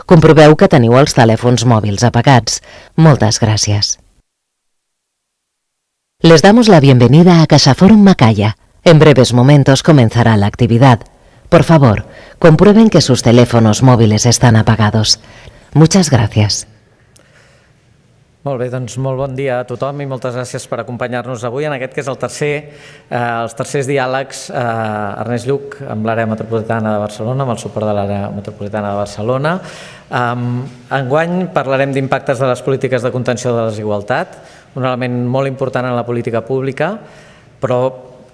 comproveu que teniu els telèfons mòvils apagats. Moltes gràcies. Les damos la bienvenida a CaixaForum Macaya. En breves momentos comenzará la actividad. Por favor, comprueben que sus teléfonos móviles están apagados. Muchas gracias. Molt bé, doncs molt bon dia a tothom i moltes gràcies per acompanyar-nos avui en aquest que és els tercers diàlegs Ernest Lluch amb l'àrea metropolitana de Barcelona, amb el suport de l'àrea metropolitana de Barcelona. Enguany parlarem d'impactes de les polítiques de contenció de la desigualtat, un element molt important en la política pública, però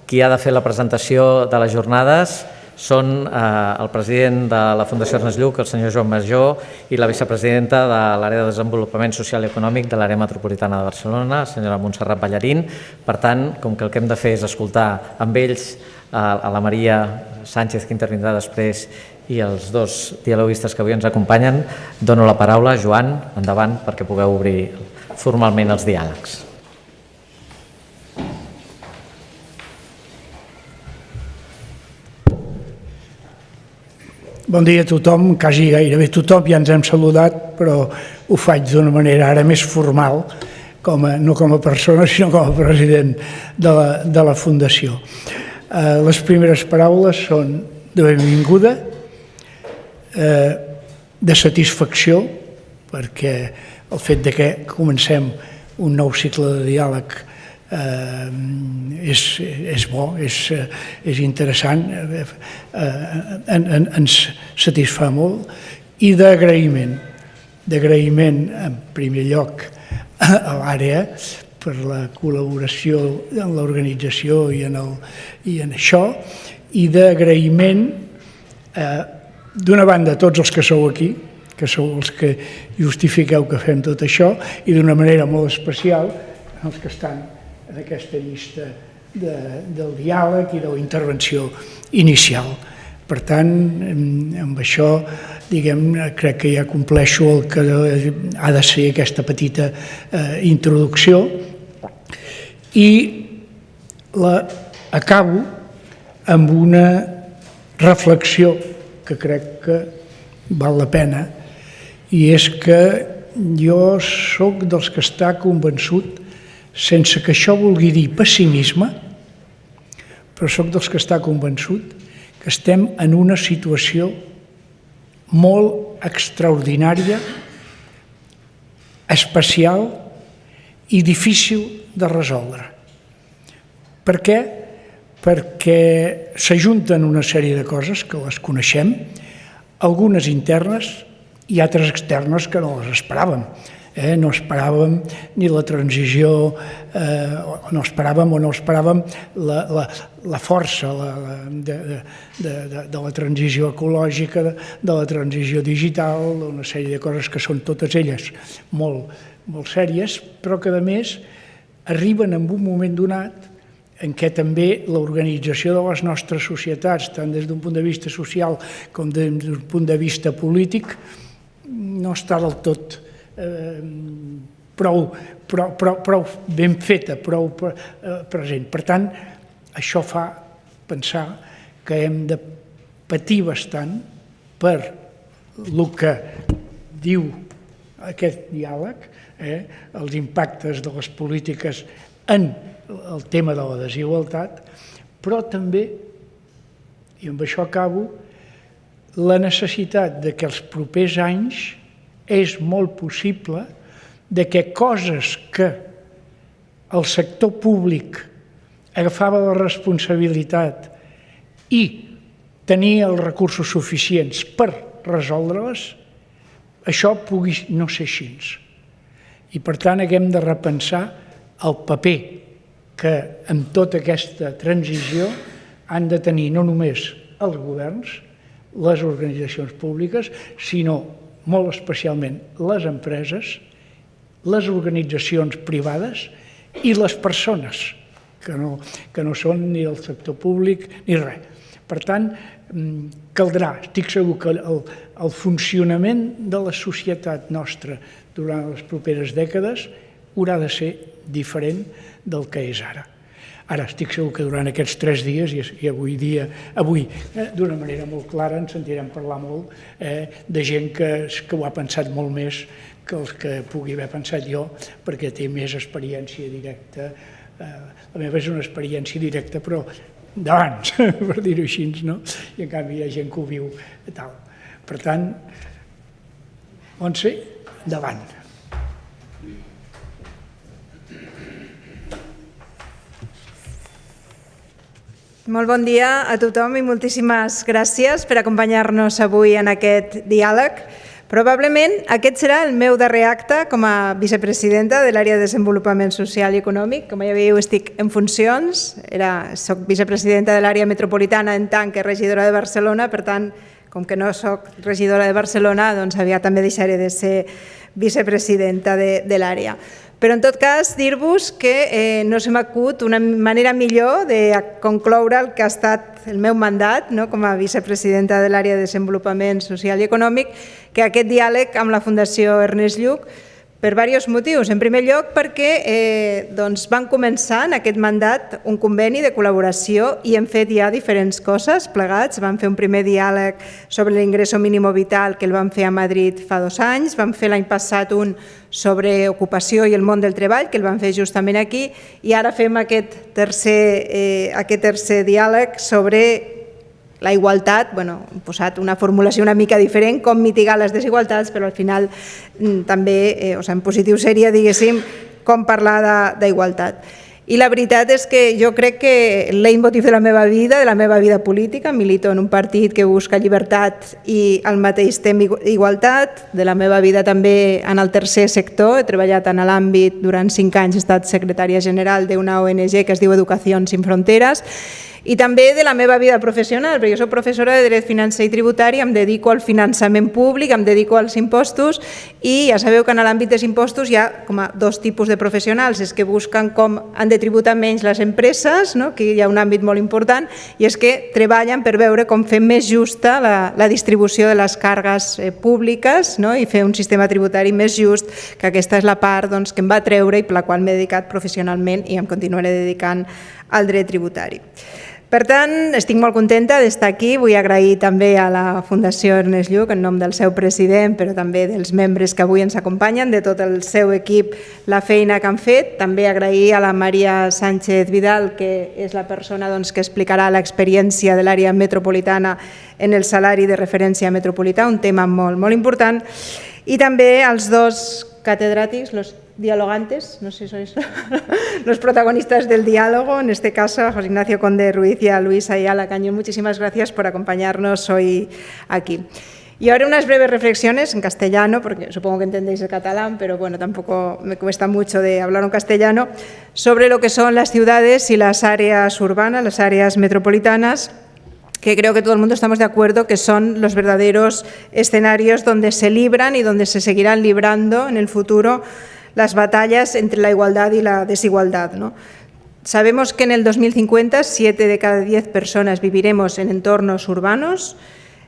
qui ha de fer la presentació de les jornades són el president de la Fundació Ernest Lluch, el senyor Joan Majó, i la vicepresidenta de l'Àrea de Desenvolupament Social i Econòmic de l'Àrea Metropolitana de Barcelona, la senyora Montserrat Ballarín. Per tant, com que el que hem de fer és escoltar amb ells a la Maria Sánchez, que intervindrà després, i els dos dialoguistes que avui ens acompanyen, dono la paraula. Joan, endavant, perquè pugueu obrir formalment els diàlegs. Bon dia a tothom, quasi gairebé tothom, ja ens hem saludat, però ho faig d'una manera ara més formal, no com a persona, sinó com a president de la Fundació. Les primeres paraules són de benvinguda, de satisfacció, perquè el fet que comencem un nou cicle de diàleg és bo, és interessant, ens satisfà molt, i d'agraïment en primer lloc a l'àrea per la col·laboració en l'organització i en això, i d'agraïment d'una banda a tots els que sou aquí, que sou els que justifiqueu que fem tot això, i d'una manera molt especial els que estan en aquesta llista del diàleg i de la intervenció inicial. Per tant, amb això, crec que ja compleixo el que ha de ser aquesta petita introducció i acabo amb una reflexió que crec que val la pena, i és que jo sóc dels que està convençut, sense que això vulgui dir pessimisme, però sóc dels que està convençut que estem en una situació molt extraordinària, especial i difícil de resoldre. Per què? Perquè s'ajunten una sèrie de coses que les coneixem, algunes internes i altres externes que no les esperàvem. No esperàvem ni la transició, no esperàvem la força de la transició ecològica, de la transició digital, una sèrie de coses que són totes elles molt sèries, però que a més arriben en un moment donat en què també l'organització de les nostres societats, tant des d'un punt de vista social com des d'un punt de vista polític, no està del tot prou ben feta, prou present. Per tant, això fa pensar que hem de patir bastant per el que diu aquest diàleg, els impactes de les polítiques en el tema de la desigualtat, però també, i amb això acabo, la necessitat que els propers anys és molt possible que coses que el sector públic agafava la responsabilitat i tenia els recursos suficients per resoldre-les, això pugui no ser així. I per tant haguem de repensar el paper que en tota aquesta transició han de tenir no només els governs, les organitzacions públiques, sinó molt especialment les empreses, les organitzacions privades i les persones, que no són ni del sector públic ni res. Per tant, caldrà, estic segur que el funcionament de la societat nostra durant les properes dècades haurà de ser diferent del que és ara. Ara estic segur que durant aquests 3 dies i avui d'una manera molt clara ens sentirem parlar molt de gent que ho ha pensat molt més que els que pugui haver pensat jo, perquè té més experiència directa. La meva és una experiència directa, però d'abans, per dir-ho així, no? I en canvi hi ha gent que ho viu tal. Per tant, Montse, endavant. Molt bon dia a tothom i moltíssimes gràcies per acompanyar-nos avui en aquest diàleg. Probablement aquest serà el meu darrer acte com a vicepresidenta de l'àrea de desenvolupament social i econòmic. Com ja veieu, estic en funcions. Soc vicepresidenta de l'àrea metropolitana en tant que regidora de Barcelona. Per tant, com que no soc regidora de Barcelona, doncs aviat també deixaré de ser vicepresidenta de l'àrea. Però, en tot cas, dir-vos que no se m'acut una manera millor de concloure el que ha estat el meu mandat com a vicepresidenta de l'àrea de desenvolupament social i econòmic que aquest diàleg amb la Fundació Ernest Lluch per diversos motius. En primer lloc, perquè van començar en aquest mandat un conveni de col·laboració i hem fet ja diferents coses plegats. Vam fer un primer diàleg sobre l'ingreso mínimo vital que el vam fer a Madrid fa 2 anys. Vam fer l'any passat un sobre ocupació i el món del treball, que el vam fer justament aquí, i ara fem aquest tercer diàleg sobre la igualtat. Hem posat una formulació una mica diferent, com mitigar les desigualtats, però al final també, en positiu seria, diguéssim, com parlar d'igualtat. I la veritat és que jo crec que el leitmotiv de la meva vida política, milito en un partit que busca llibertat i al mateix temps igualtat, de la meva vida també en el tercer sector. He treballat en l'àmbit, durant 5 anys he estat secretària general d'una ONG que es diu Educación Sin Fronteras, i també de la meva vida professional, perquè jo soc professora de dret financer i tributari, em dedico al finançament públic, em dedico als impostos, i ja sabeu que en l'àmbit dels impostos hi ha com a 2 tipus de professionals, és que busquen com han de tributar menys les empreses, que hi ha un àmbit molt important, i és que treballen per veure com fer més justa la distribució de les càrregues públiques i fer un sistema tributari més just, que aquesta és la part que em va treure i per la qual m'he dedicat professionalment i em continuaré dedicant al dret tributari. Per tant, estic molt contenta d'estar aquí. Vull agrair també a la Fundació Ernest Lluch, en nom del seu president, però també dels membres que avui ens acompanyen, de tot el seu equip, la feina que han fet. També agrair a la Maria Sánchez Vidal, que és la persona que explicarà l'experiència de l'àrea metropolitana en el salari de referència metropolità, un tema molt, molt important. Y también a los 2 catedráticos, los dialogantes, no sé si sois los protagonistas del diálogo, en este caso a José Ignacio Conde Ruiz y a Luis Ayala Cañón. Muchísimas gracias por acompañarnos hoy aquí. Y ahora unas breves reflexiones en castellano, porque supongo que entendéis el catalán, pero bueno, tampoco me cuesta mucho de hablar en castellano, sobre lo que son las ciudades y las áreas urbanas, las áreas metropolitanas, que creo que todo el mundo estamos de acuerdo que son los verdaderos escenarios donde se libran y donde se seguirán librando en el futuro las batallas entre la igualdad y la desigualdad, ¿no? Sabemos que en el 2050 7 de cada 10 personas viviremos en entornos urbanos,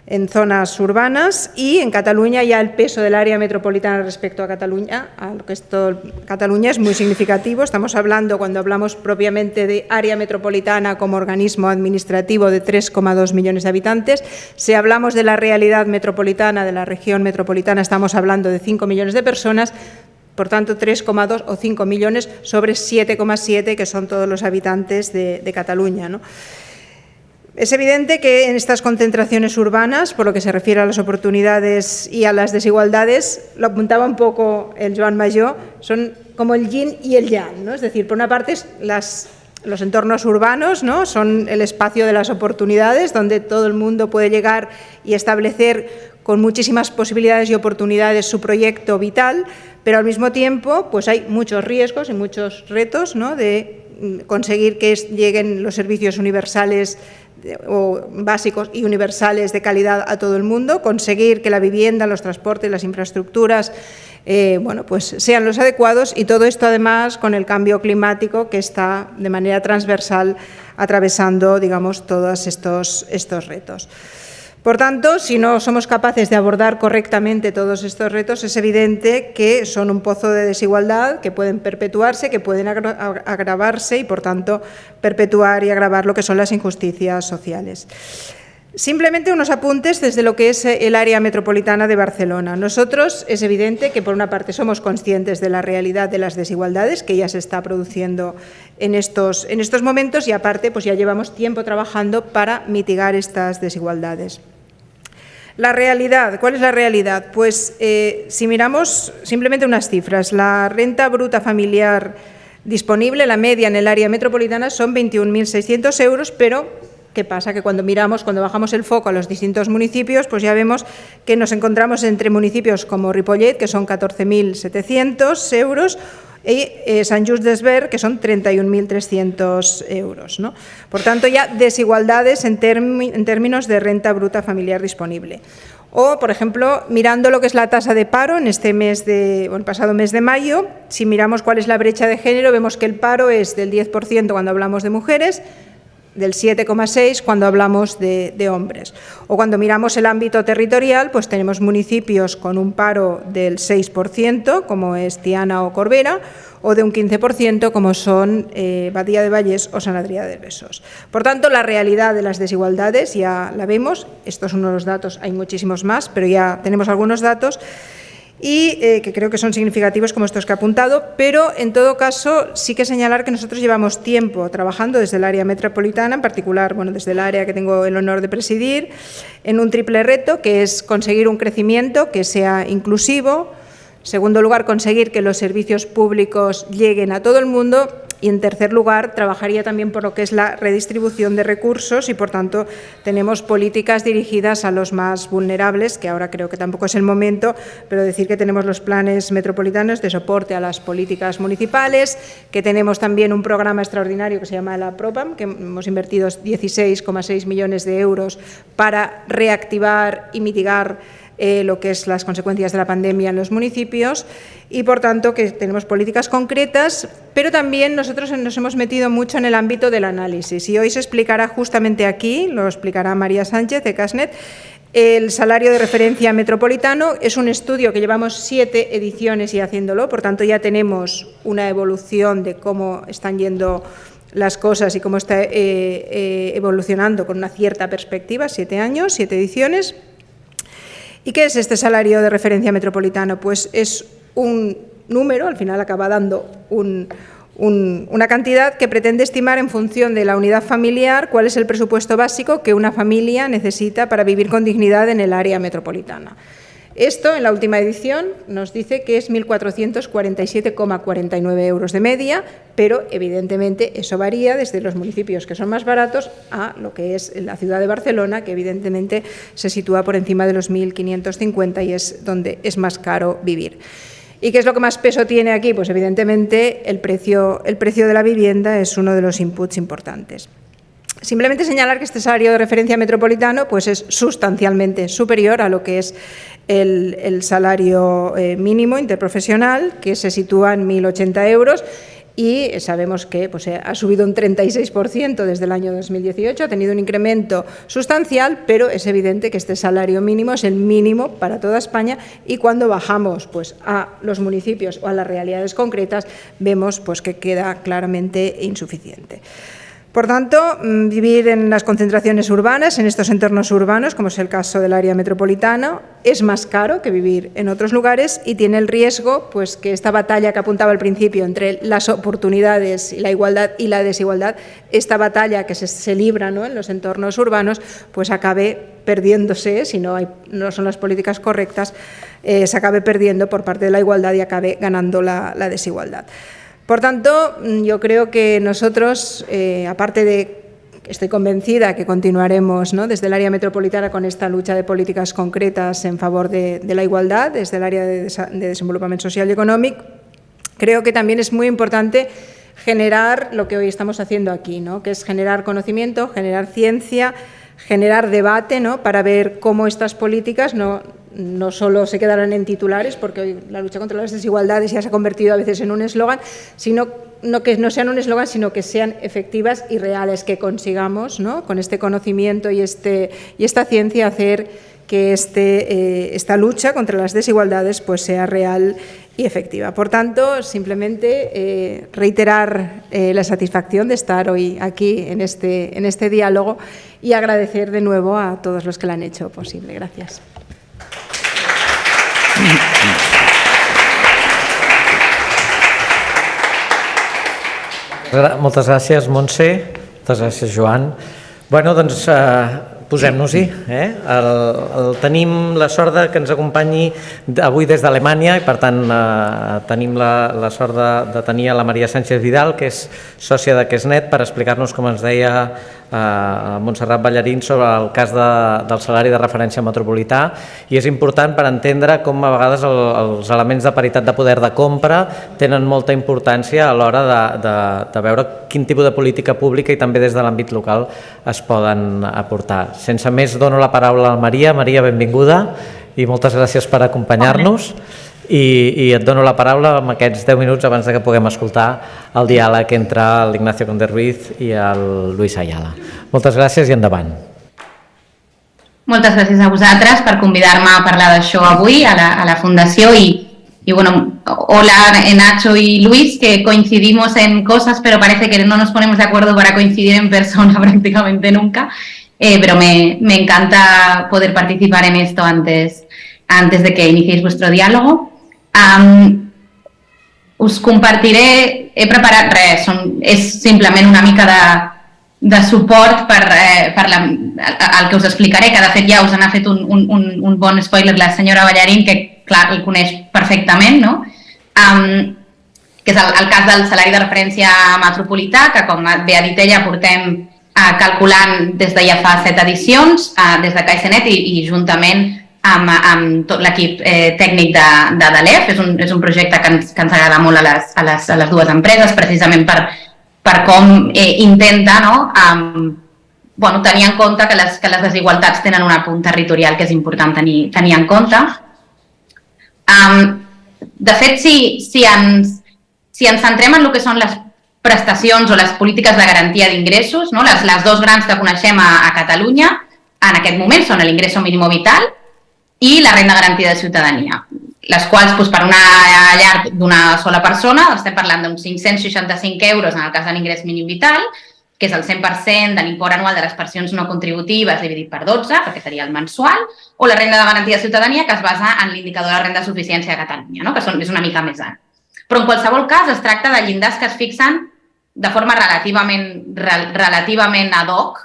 en zonas urbanas, y en Cataluña ya el peso del área metropolitana respecto a Cataluña, a lo que es todo Cataluña, es muy significativo. Estamos hablando, cuando hablamos propiamente de área metropolitana como organismo administrativo, de 3,2 millones de habitantes. Si hablamos de la realidad metropolitana, de la región metropolitana, estamos hablando de 5 millones de personas. Por tanto, 3,2 o 5 millones sobre 7,7, que son todos los habitantes de Cataluña, ¿no? Es evidente que en estas concentraciones urbanas, por lo que se refiere a las oportunidades y a las desigualdades, lo apuntaba un poco el Joan Majó, son como el yin y el yang, ¿no? Es decir, por una parte, los entornos urbanos, ¿no?, son el espacio de las oportunidades, donde todo el mundo puede llegar y establecer con muchísimas posibilidades y oportunidades su proyecto vital, pero al mismo tiempo pues hay muchos riesgos y muchos retos, ¿no?, de conseguir que lleguen los servicios universales o básicos y universales de calidad a todo el mundo, conseguir que la vivienda, los transportes, las infraestructuras pues sean los adecuados, y todo esto además con el cambio climático que está de manera transversal atravesando, digamos, todos estos retos. Por tanto, si no somos capaces de abordar correctamente todos estos retos, es evidente que son un pozo de desigualdad, que pueden perpetuarse, que pueden agravarse y, por tanto, perpetuar y agravar lo que son las injusticias sociales. Simplemente unos apuntes desde lo que es el área metropolitana de Barcelona. Nosotros es evidente que, por una parte, somos conscientes de la realidad de las desigualdades que ya se está produciendo en estos momentos y, aparte, pues ya llevamos tiempo trabajando para mitigar estas desigualdades. La realidad, ¿cuál es la realidad? Pues si miramos simplemente unas cifras, la renta bruta familiar disponible, la media en el área metropolitana son 21.600 euros, pero ¿qué pasa? Que cuando bajamos el foco a los distintos municipios, pues ya vemos que nos encontramos entre municipios como Ripollet, que son 14.700 euros, y Sant Just Desvern, que son 31.300 euros, ¿no? Por tanto, ya desigualdades en términos de renta bruta familiar disponible. O, por ejemplo, mirando lo que es la tasa de paro en el pasado mes de mayo, si miramos cuál es la brecha de género, vemos que el paro es del 10% cuando hablamos de mujeres, del 7,6% cuando hablamos de hombres. O cuando miramos el ámbito territorial, pues tenemos municipios con un paro del 6%, como es Tiana o Corbera, o de un 15%, como son Badia de Vallès o Sant Adrià de Besòs. Por tanto, la realidad de las desigualdades ya la vemos. Esto es uno de los datos, hay muchísimos más, pero ya tenemos algunos datos, y que creo que son significativos como estos que he apuntado, pero en todo caso sí que señalar que nosotros llevamos tiempo trabajando desde el área metropolitana, en particular desde el área que tengo el honor de presidir, en un triple reto, que es conseguir un crecimiento que sea inclusivo, en segundo lugar, conseguir que los servicios públicos lleguen a todo el mundo, y en tercer lugar, trabajaría también por lo que es la redistribución de recursos y, por tanto, tenemos políticas dirigidas a los más vulnerables, que ahora creo que tampoco es el momento, pero decir que tenemos los planes metropolitanos de soporte a las políticas municipales, que tenemos también un programa extraordinario que se llama la PROPAM, que hemos invertido 16,6 millones de euros para reactivar y mitigar lo que es las consecuencias de la pandemia en los municipios y, por tanto, que tenemos políticas concretas, pero también nosotros nos hemos metido mucho en el ámbito del análisis y hoy se explicará justamente aquí, lo explicará María Sánchez de Casnet, el salario de referencia metropolitano. Es un estudio que llevamos 7 ediciones y haciéndolo, por tanto ya tenemos una evolución de cómo están yendo las cosas y cómo está evolucionando con una cierta perspectiva, 7 años, 7 ediciones. ¿Y qué es este salario de referencia metropolitano? Pues es un número, al final acaba dando una cantidad que pretende estimar en función de la unidad familiar cuál es el presupuesto básico que una familia necesita para vivir con dignidad en el área metropolitana. Esto, en la última edición, nos dice que es 1.447,49 euros de media, pero evidentemente eso varía desde los municipios que son más baratos a lo que es la ciudad de Barcelona, que evidentemente se sitúa por encima de los 1.550 y es donde es más caro vivir. ¿Y qué es lo que más peso tiene aquí? Pues evidentemente el precio de la vivienda es uno de los inputs importantes. Simplemente señalar que este salario de referencia metropolitano pues es sustancialmente superior a lo que es el salario mínimo interprofesional, que se sitúa en 1.080 euros, y sabemos que pues, ha subido un 36% desde el año 2018, ha tenido un incremento sustancial, pero es evidente que este salario mínimo es el mínimo para toda España y cuando bajamos pues, a los municipios o a las realidades concretas vemos pues, que queda claramente insuficiente. Por tanto, vivir en las concentraciones urbanas, en estos entornos urbanos, como es el caso del área metropolitana, es más caro que vivir en otros lugares y tiene el riesgo pues, que esta batalla que apuntaba al principio entre las oportunidades y la igualdad y la desigualdad, esta batalla que se libra, ¿no?, en los entornos urbanos, pues acabe perdiéndose, si no son las políticas correctas, se acabe perdiendo por parte de la igualdad y acabe ganando la desigualdad. Por tanto, yo creo que nosotros, aparte de, estoy convencida que continuaremos, ¿no?, desde el área metropolitana con esta lucha de políticas concretas en favor de la igualdad, desde el área de desenvolupament social y econòmic, creo que también es muy importante generar lo que hoy estamos haciendo aquí, ¿no?, que es generar conocimiento, generar ciencia, generar debate, ¿no?, para ver cómo estas políticas no solo se quedarán en titulares, porque hoy la lucha contra las desigualdades ya se ha convertido a veces en un eslogan, sino que no sean un eslogan, sino que sean efectivas y reales, que consigamos, ¿no?, con este conocimiento y esta ciencia hacer que esta lucha contra las desigualdades pues sea real y efectiva. Por tanto, simplemente reiterar la satisfacción de estar hoy aquí en este diálogo y agradecer de nuevo a todos los que lo han hecho posible. Gracias. Moltes gràcies, Montse. Moltes gràcies, Joan. Bueno, doncs posem-nos-hi. Tenim la sort que ens acompanyi avui des d'Alemanya i, per tant, tenim la sort de tenir a la Maria Sánchez Vidal, que és sòcia de QuesNet, per explicar-nos, com ens deia Montserrat Ballarín, sobre el cas del salari de referència metropolità, i és important per entendre com a vegades els elements de paritat de poder de compra tenen molta importància a l'hora de veure quin tipus de política pública i també des de l'àmbit local es poden aportar. Sense més, dono la paraula a Maria. Maria, benvinguda i moltes gràcies per acompanyar-nos. I et dono la paraula amb aquests 10 minuts abans que puguem escoltar el diàleg entre l'Ignacio Conde Ruiz i el Luis Ayala. Moltes gràcies i endavant. Moltes gràcies a vosaltres per convidar-me a parlar d'això avui a la Fundació y bueno, hola Nacho y Luis, que coincidimos en cosas, pero parece que no nos ponemos de acuerdo para coincidir en persona prácticamente nunca, pero me encanta poder participar en esto antes de que iniciéis vuestro diálogo. Us compartiré, he preparat res, és simplement una mica de suport per el que us explicaré, que de fet ja us n'ha fet un bon spoiler la senyora Ballarín, que clar, el coneix perfectament, no? Que és el cas del salari de referència metropolità, que com bé ha dit ella portem calculant des de ja fa 7 edicions, des de QuesNet i juntament amb tot l'equip tècnic de l'EF. És un projecte que ens agrada molt a les dues empreses, precisament per com intenta tenir en compte que les desigualtats tenen un apunt territorial que és important tenir en compte. De fet, si ens centrem en el que són les prestacions o les polítiques de garantia d'ingressos, les dos grans que coneixem a Catalunya en aquest moment són l'ingresso mínimo vital i la renda garantida de ciutadania, les quals per una llar d'una sola persona estem parlant d'uns 565 euros en el cas de l'ingrés mínim vital, que és el 100% de l'import anual de les pensions no contributives dividit per 12, perquè seria el mensual, o la renda de garantia de ciutadania, que es basa en l'indicador de renda de suficiència de Catalunya, que és una mica més alt. Però en qualsevol cas es tracta de llindars que es fixen de forma relativament ad hoc,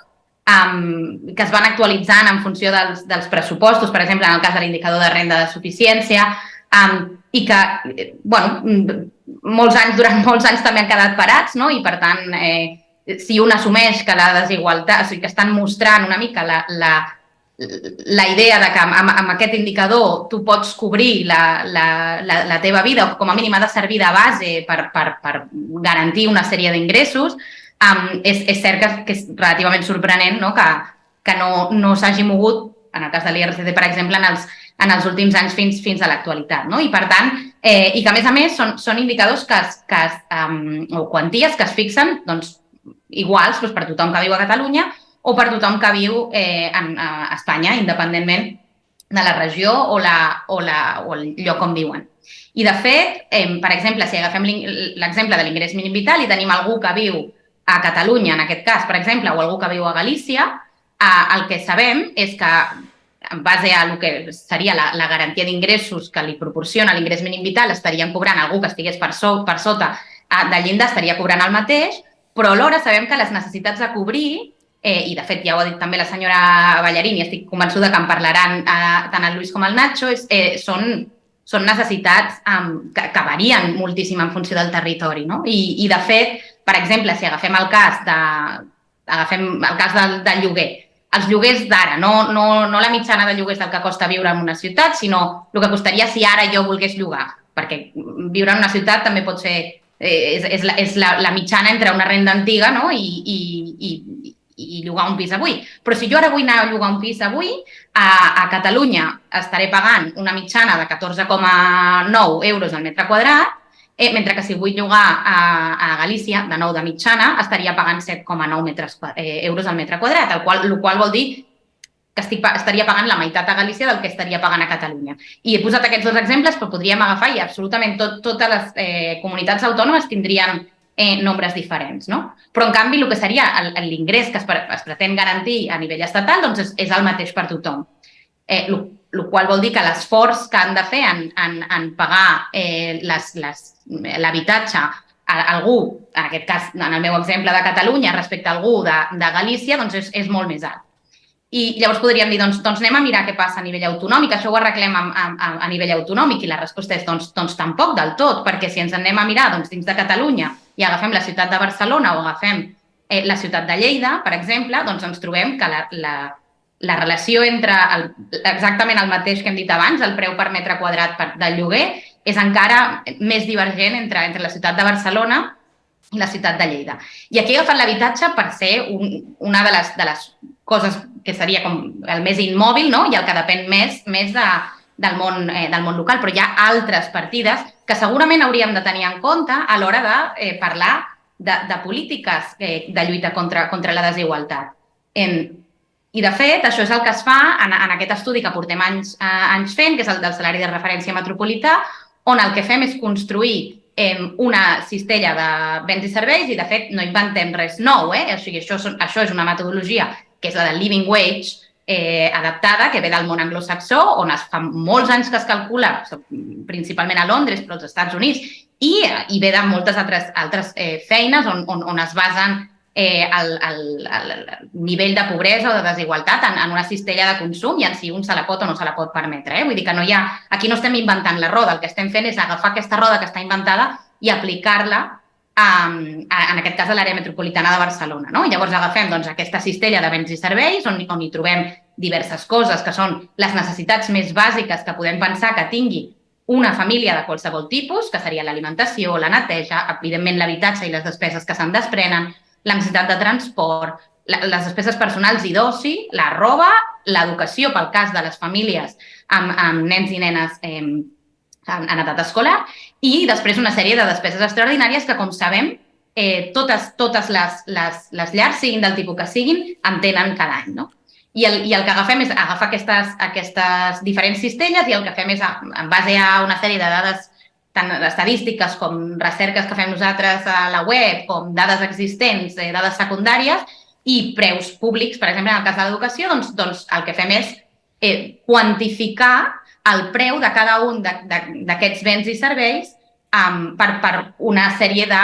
que es van actualitzant en funció dels pressupostos, per exemple, en el cas de l'indicador de renda de suficiència, i que durant molts anys també han quedat parats, i per tant, si un assumeix que la desigualtat, o sigui, que estan mostrant una mica la idea de que amb aquest indicador tu pots cobrir la teva vida, o com a mínim ha de servir de base per garantir una sèrie d'ingressos, és cert que és relativament sorprenent que no s'hagi mogut, en el cas de l'IRCC, per exemple, en els últims anys fins a l'actualitat. I per tant, i que a més són indicadors o quanties que es fixen iguals per tothom que viu a Catalunya o per tothom que viu a Espanya, independentment de la regió o el lloc on viuen. I de fet, per exemple, si agafem l'exemple de l'ingrés mínim vital i tenim algú que viu a Catalunya, en aquest cas, per exemple, o algú que viu a Galícia, el que sabem és que, en base a el que seria la garantia d'ingressos que li proporciona l'ingrés mínim vital, estarien cobrant algú que estigués per sota del llindar, estaria cobrant el mateix, però alhora sabem que les necessitats a cobrir, i de fet ja ho ha dit també la senyora Ballarín i estic convençuda que en parlaran tant el Luis com el Nacho, són necessitats que varien moltíssim en funció del territori. I de fet, per exemple, si agafem el cas del lloguer, els lloguers d'ara, no la mitjana de lloguers del que costa viure en una ciutat, sinó el que costaria si ara jo volgués llogar, perquè viure en una ciutat també pot ser, és la mitjana entre una renda antiga i llogar un pis avui. Però si jo ara vull anar a llogar un pis avui, a Catalunya estaré pagant una mitjana de 14,9 euros al metre quadrat, mentre que si vull llogar a Galícia, de nou de mitjana, estaria pagant 7,9 euros al metre quadrat, el qual vol dir que estaria pagant la meitat a Galícia del que estaria pagant a Catalunya. I he posat aquests dos exemples, però podríem agafar i absolutament totes les comunitats autònomes tindrien nombres diferents, no? Però, en canvi, el que seria l'ingrés que es pretén garantir a nivell estatal doncs és el mateix per tothom. El qual vol dir que l'esforç que han de fer en pagar l'habitatge a algú, en aquest cas, en el meu exemple de Catalunya, respecte a algú de Galícia, doncs és molt més alt. I llavors podríem dir, doncs anem a mirar què passa a nivell autonòmic, això ho arreglem a nivell autonòmic, i la resposta és doncs tampoc del tot, perquè si ens anem a mirar dins de Catalunya i agafem la ciutat de Barcelona o agafem la ciutat de Lleida, per exemple, doncs ens trobem que la relació entre exactament el mateix que hem dit abans, el preu per metre quadrat del lloguer, és encara més divergent entre la ciutat de Barcelona i la ciutat de Lleida. I aquí he agafat l'habitatge per ser una de les coses que seria com el més immòbil, no? I el que depèn més del món local, però hi ha altres partides que segurament hauríem de tenir en compte a l'hora de parlar de polítiques de lluita contra la desigualtat. I, de fet, això és el que es fa en aquest estudi que portem anys fent, que és el del salari de referència metropolità, on el que fem és construir una cistella de béns i serveis i, de fet, no inventem res nou. O sigui, això és una metodologia que és la del living wage adaptada, que ve del món anglosaxó, on es fa molts anys que es calcula, principalment a Londres, però als Estats Units, i ve de moltes altres feines on es basen el nivell de pobresa o de desigualtat en una cistella de consum i en si un se la pot o no se la pot permetre. Vull dir que aquí no estem inventant la roda, el que estem fent és agafar aquesta roda que està inventada i aplicar-la, en aquest cas, a l'àrea metropolitana de Barcelona. No? Llavors agafem aquesta cistella de béns i serveis on hi trobem diverses coses que són les necessitats més bàsiques que podem pensar que tingui una família de qualsevol tipus, que seria l'alimentació, la neteja, evidentment l'habitatge i les despeses que se'n desprenen, la necessitat de transport, les despeses personals i d'oci, la roba, l'educació pel cas de les famílies amb nens i nenes en edat escolar i després una sèrie de despeses extraordinàries que, com sabem, totes les llars, siguin del tipus que siguin, en tenen cada any. No? I el que agafem és agafar aquestes diferents cistelles i el que fem és, en base a una sèrie de dades tant estadístiques com recerques que fem nosaltres a la web, com dades existents, dades secundàries i preus públics, per exemple, en el cas de l'educació, doncs el que fem és quantificar el preu de cada un d'aquests béns i serveis per una sèrie de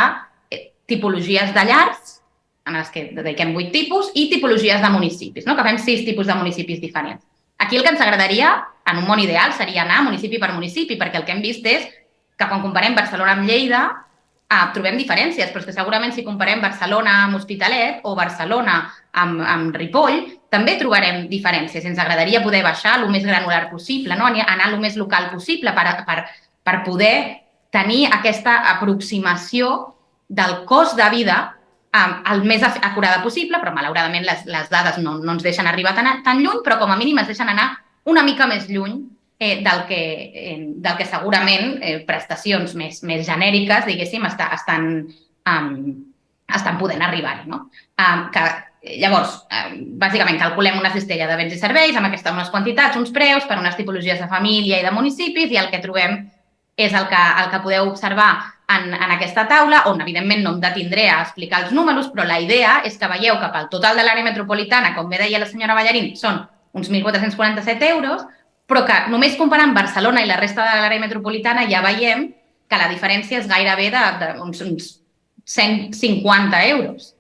tipologies de llars, en les que dediquem 8 tipus, i tipologies de municipis, que fem 6 tipus de municipis diferents. Aquí el que ens agradaria, en un món ideal, seria anar municipi per municipi, perquè el que hem vist és que quan comparem Barcelona amb Lleida trobem diferències, però és que segurament si comparem Barcelona amb Hospitalet o Barcelona amb Ripoll, també trobarem diferències. Ens agradaria poder baixar el més granular possible, anar el més local possible per poder tenir aquesta aproximació del cost de vida el més acurada possible, però malauradament les dades no ens deixen arribar tan lluny, però com a mínim es deixen anar una mica més lluny del que segurament prestacions més genèriques, diguéssim, estan podent arribar-hi. Llavors, bàsicament, calculem una cistella de béns i serveis amb unes quantitats, uns preus per unes tipologies de família i de municipis i el que trobem és el que podeu observar en aquesta taula, on evidentment no em detindré a explicar els números, però la idea és que veieu que pel total de l'àrea metropolitana, com bé deia la senyora Ballarín, són uns 1.447 euros, però que només comparant Barcelona i la resta de l'àrea metropolitana ja veiem que la diferència és gairebé d'uns 150 euros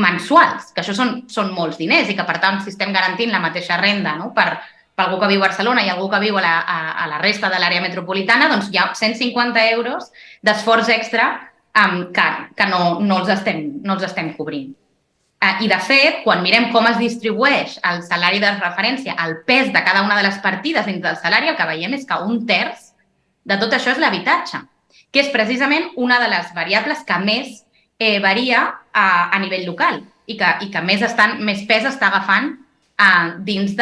mensuals, que això són molts diners i que, per tant, si estem garantint la mateixa renda per algú que viu a Barcelona i algú que viu a la resta de l'àrea metropolitana, doncs hi ha 150 euros d'esforç extra que no els estem cobrint. I, de fet, quan mirem com es distribueix el salari de referència, el pes de cada una de les partides dins del salari, el que veiem és que 1/3 de tot això és l'habitatge, que és precisament una de les variables que més varia a nivell local i que més pes està agafant dins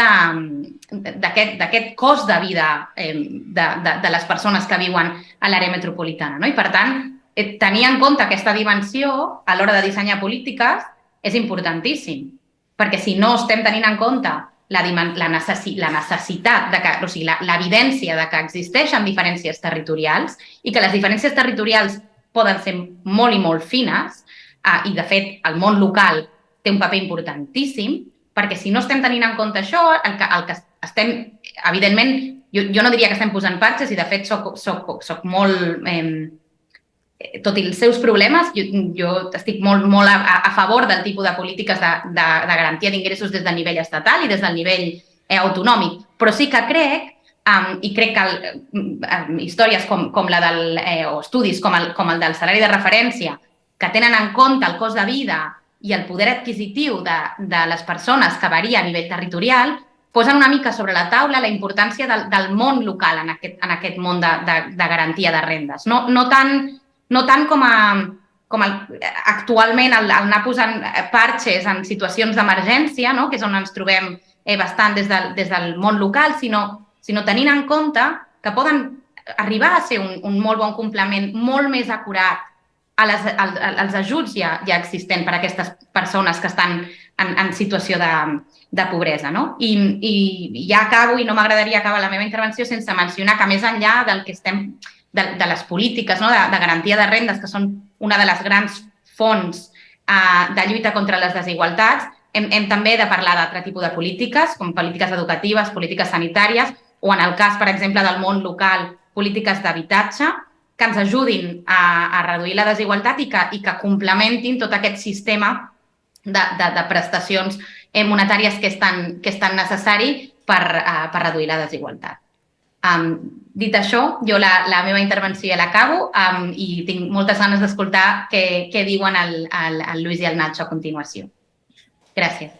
d'aquest cost de vida de les persones que viuen a l'àrea metropolitana. No? I, per tant, tenir en compte aquesta dimensió a l'hora de dissenyar polítiques és importantíssim, perquè si no estem tenint en compte la necessitat, o sigui, l'evidència de que existeixen diferències territorials i que les diferències territorials poden ser molt i molt fines, i, de fet, el món local té un paper importantíssim, perquè si no estem tenint en compte això, el que estem, evidentment, jo no diria que estem posant patxes i, de fet, soc molt... Tot i els seus problemes, jo estic molt a favor del tipus de polítiques de garantia d'ingressos des del nivell estatal i des del nivell autonòmic, però sí que crec, i crec que històries com la o estudis com el del salari de referència, que tenen en compte el cost de vida i el poder adquisitiu de les persones que varia a nivell territorial, posen una mica sobre la taula la importància del món local en aquest món de garantia de rendes. No tant com actualment el anar posant parxes en situacions d'emergència, que és on ens trobem bastant des del món local, sinó tenint en compte que poden arribar a ser un molt bon complement, molt més acurat als ajuts ja existents per a aquestes persones que estan en situació de pobresa. I ja acabo, i no m'agradaria acabar la meva intervenció sense mencionar que més enllà del que estem de les polítiques de garantia de rendes, que són una de les grans fonts de lluita contra les desigualtats, hem també de parlar d'altre tipus de polítiques, com polítiques educatives, polítiques sanitàries, o en el cas, per exemple, del món local, polítiques d'habitatge, que ens ajudin a reduir la desigualtat i que complementin tot aquest sistema de prestacions monetàries que és tan necessari per reduir la desigualtat. Dit això, jo la meva intervenció ja l'acabo i tinc moltes ganes d'escoltar què diuen el Lluís i el Nacho a continuació. Gràcies.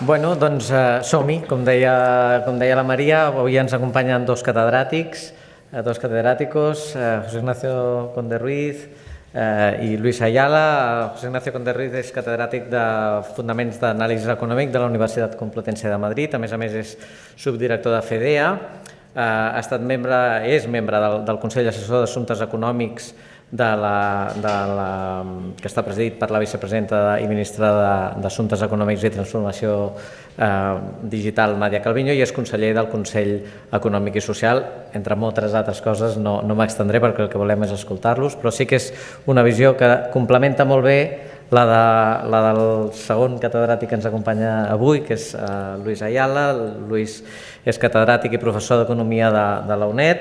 Bueno, doncs som-hi. Com deia la Maria, avui ens acompanyen dos catedràticos, José Ignacio Conde Ruiz i Luis Ayala. José Ignacio Conde Ruiz és catedràtic de Fonaments d'Anàlisi Econòmic de la Universitat Complutense de Madrid. A més, és subdirector de FEDEA. És membre del Consell Assessor d'Assumptes Econòmics que està presidit per la vicepresidenta i ministra d'Assumptes Econòmics i Transformació Digital, Nadia Calviño, i és conseller del Consell Econòmic i Social. Entre moltes altres coses, no m'extendré perquè el que volem és escoltar-los, però sí que és una visió que complementa molt bé la del segon catedràtic que ens acompanya avui, que és Luis Ayala. Luis és catedràtic i professor d'Economia de la UNED,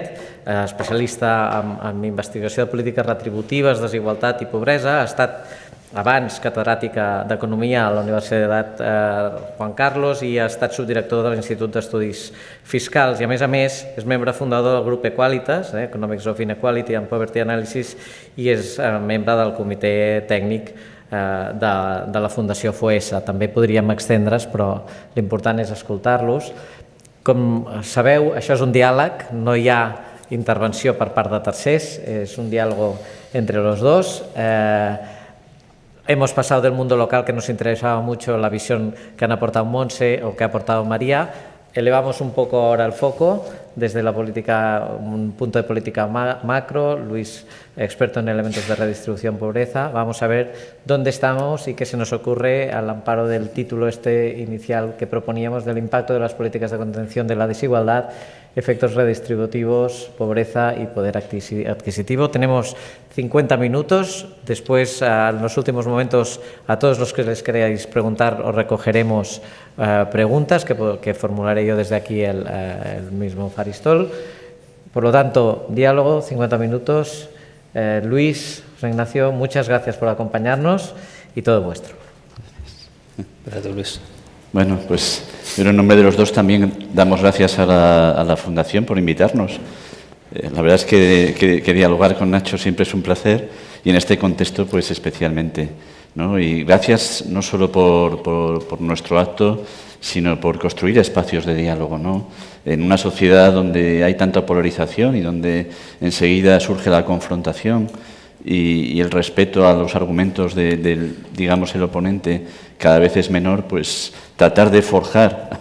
especialista en investigació de polítiques retributives, desigualtat i pobresa. Ha estat abans catedràtica d'Economia a la Universitat Juan Carlos i ha estat subdirector de l'Institut d'Estudis Fiscals i, a més, és membre fundador del grup Equalitas, Economics of Inequality and Poverty Analysis, i és membre del comitè tècnic de la Fundació FOESA. També podríem extendre's, però l'important és escoltar-los. Com sabeu, això és un diàleg, no hi ha intervenció per part de tercers, es un diálogo entre los dos. Hemos pasado del mundo local, que nos interesaba mucho la visión que han aportado Montse o que ha aportado María. Elevamos un poco ahora el foco desde la política, un punto de política macro. Luis, experto en elementos de redistribución pobreza. Vamos a ver dónde estamos y qué se nos ocurre al amparo del título inicial que proponíamos del impacto de las políticas de contención de la desigualdad, efectos redistributivos, pobreza y poder adquisitivo. Tenemos 50 minutos. Después, en los últimos momentos, a todos los que les queráis preguntar, os recogeremos preguntas que formularé yo desde aquí el mismo Faristol. Por lo tanto, diálogo, 50 minutos. Luis, José Ignacio, muchas gracias por acompañarnos y todo vuestro. Gracias, Luis. Bueno, pues en nombre de los dos también damos gracias a la Fundación por invitarnos. La verdad es que dialogar con Nacho siempre es un placer y en este contexto pues especialmente, ¿no? Y gracias no solo por nuestro acto, sino por construir espacios de diálogo, ¿no? En una sociedad donde hay tanta polarización y donde enseguida surge la confrontación, y el respeto a los argumentos del, digamos, el oponente cada vez es menor, pues tratar de forjar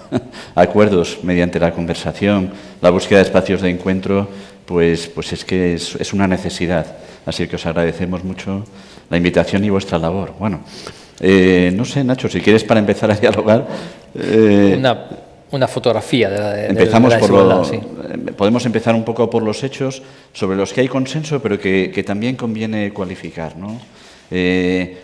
acuerdos mediante la conversación, la búsqueda de espacios de encuentro, pues es que es una necesidad. Así que os agradecemos mucho la invitación y vuestra labor. Bueno, no sé, Nacho, si quieres para empezar a dialogar... Una fotografía de empezamos la desigualdad, sí. Podemos empezar un poco por los hechos sobre los que hay consenso, pero que también conviene cualificar, ¿no?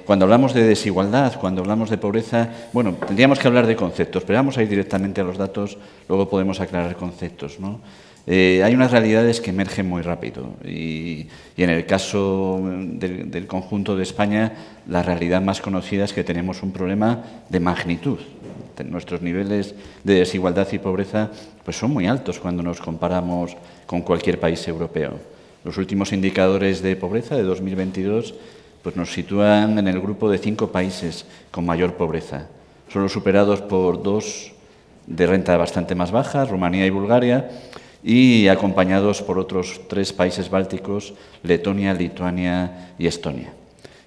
Cuando hablamos de desigualdad, cuando hablamos de pobreza, bueno, tendríamos que hablar de conceptos, pero vamos a ir directamente a los datos, luego podemos aclarar conceptos, ¿no? Hay unas realidades que emergen muy rápido y en el caso del conjunto de España, la realidad más conocida es que tenemos un problema de magnitud. Nuestros niveles de desigualdad y pobreza pues son muy altos cuando nos comparamos con cualquier país europeo. Los últimos indicadores de pobreza de 2022 pues nos sitúan en el grupo de 5 países con mayor pobreza, solo superados por 2 de renta bastante más baja, Rumanía y Bulgaria, y acompañados por otros 3 países bálticos, Letonia, Lituania y Estonia.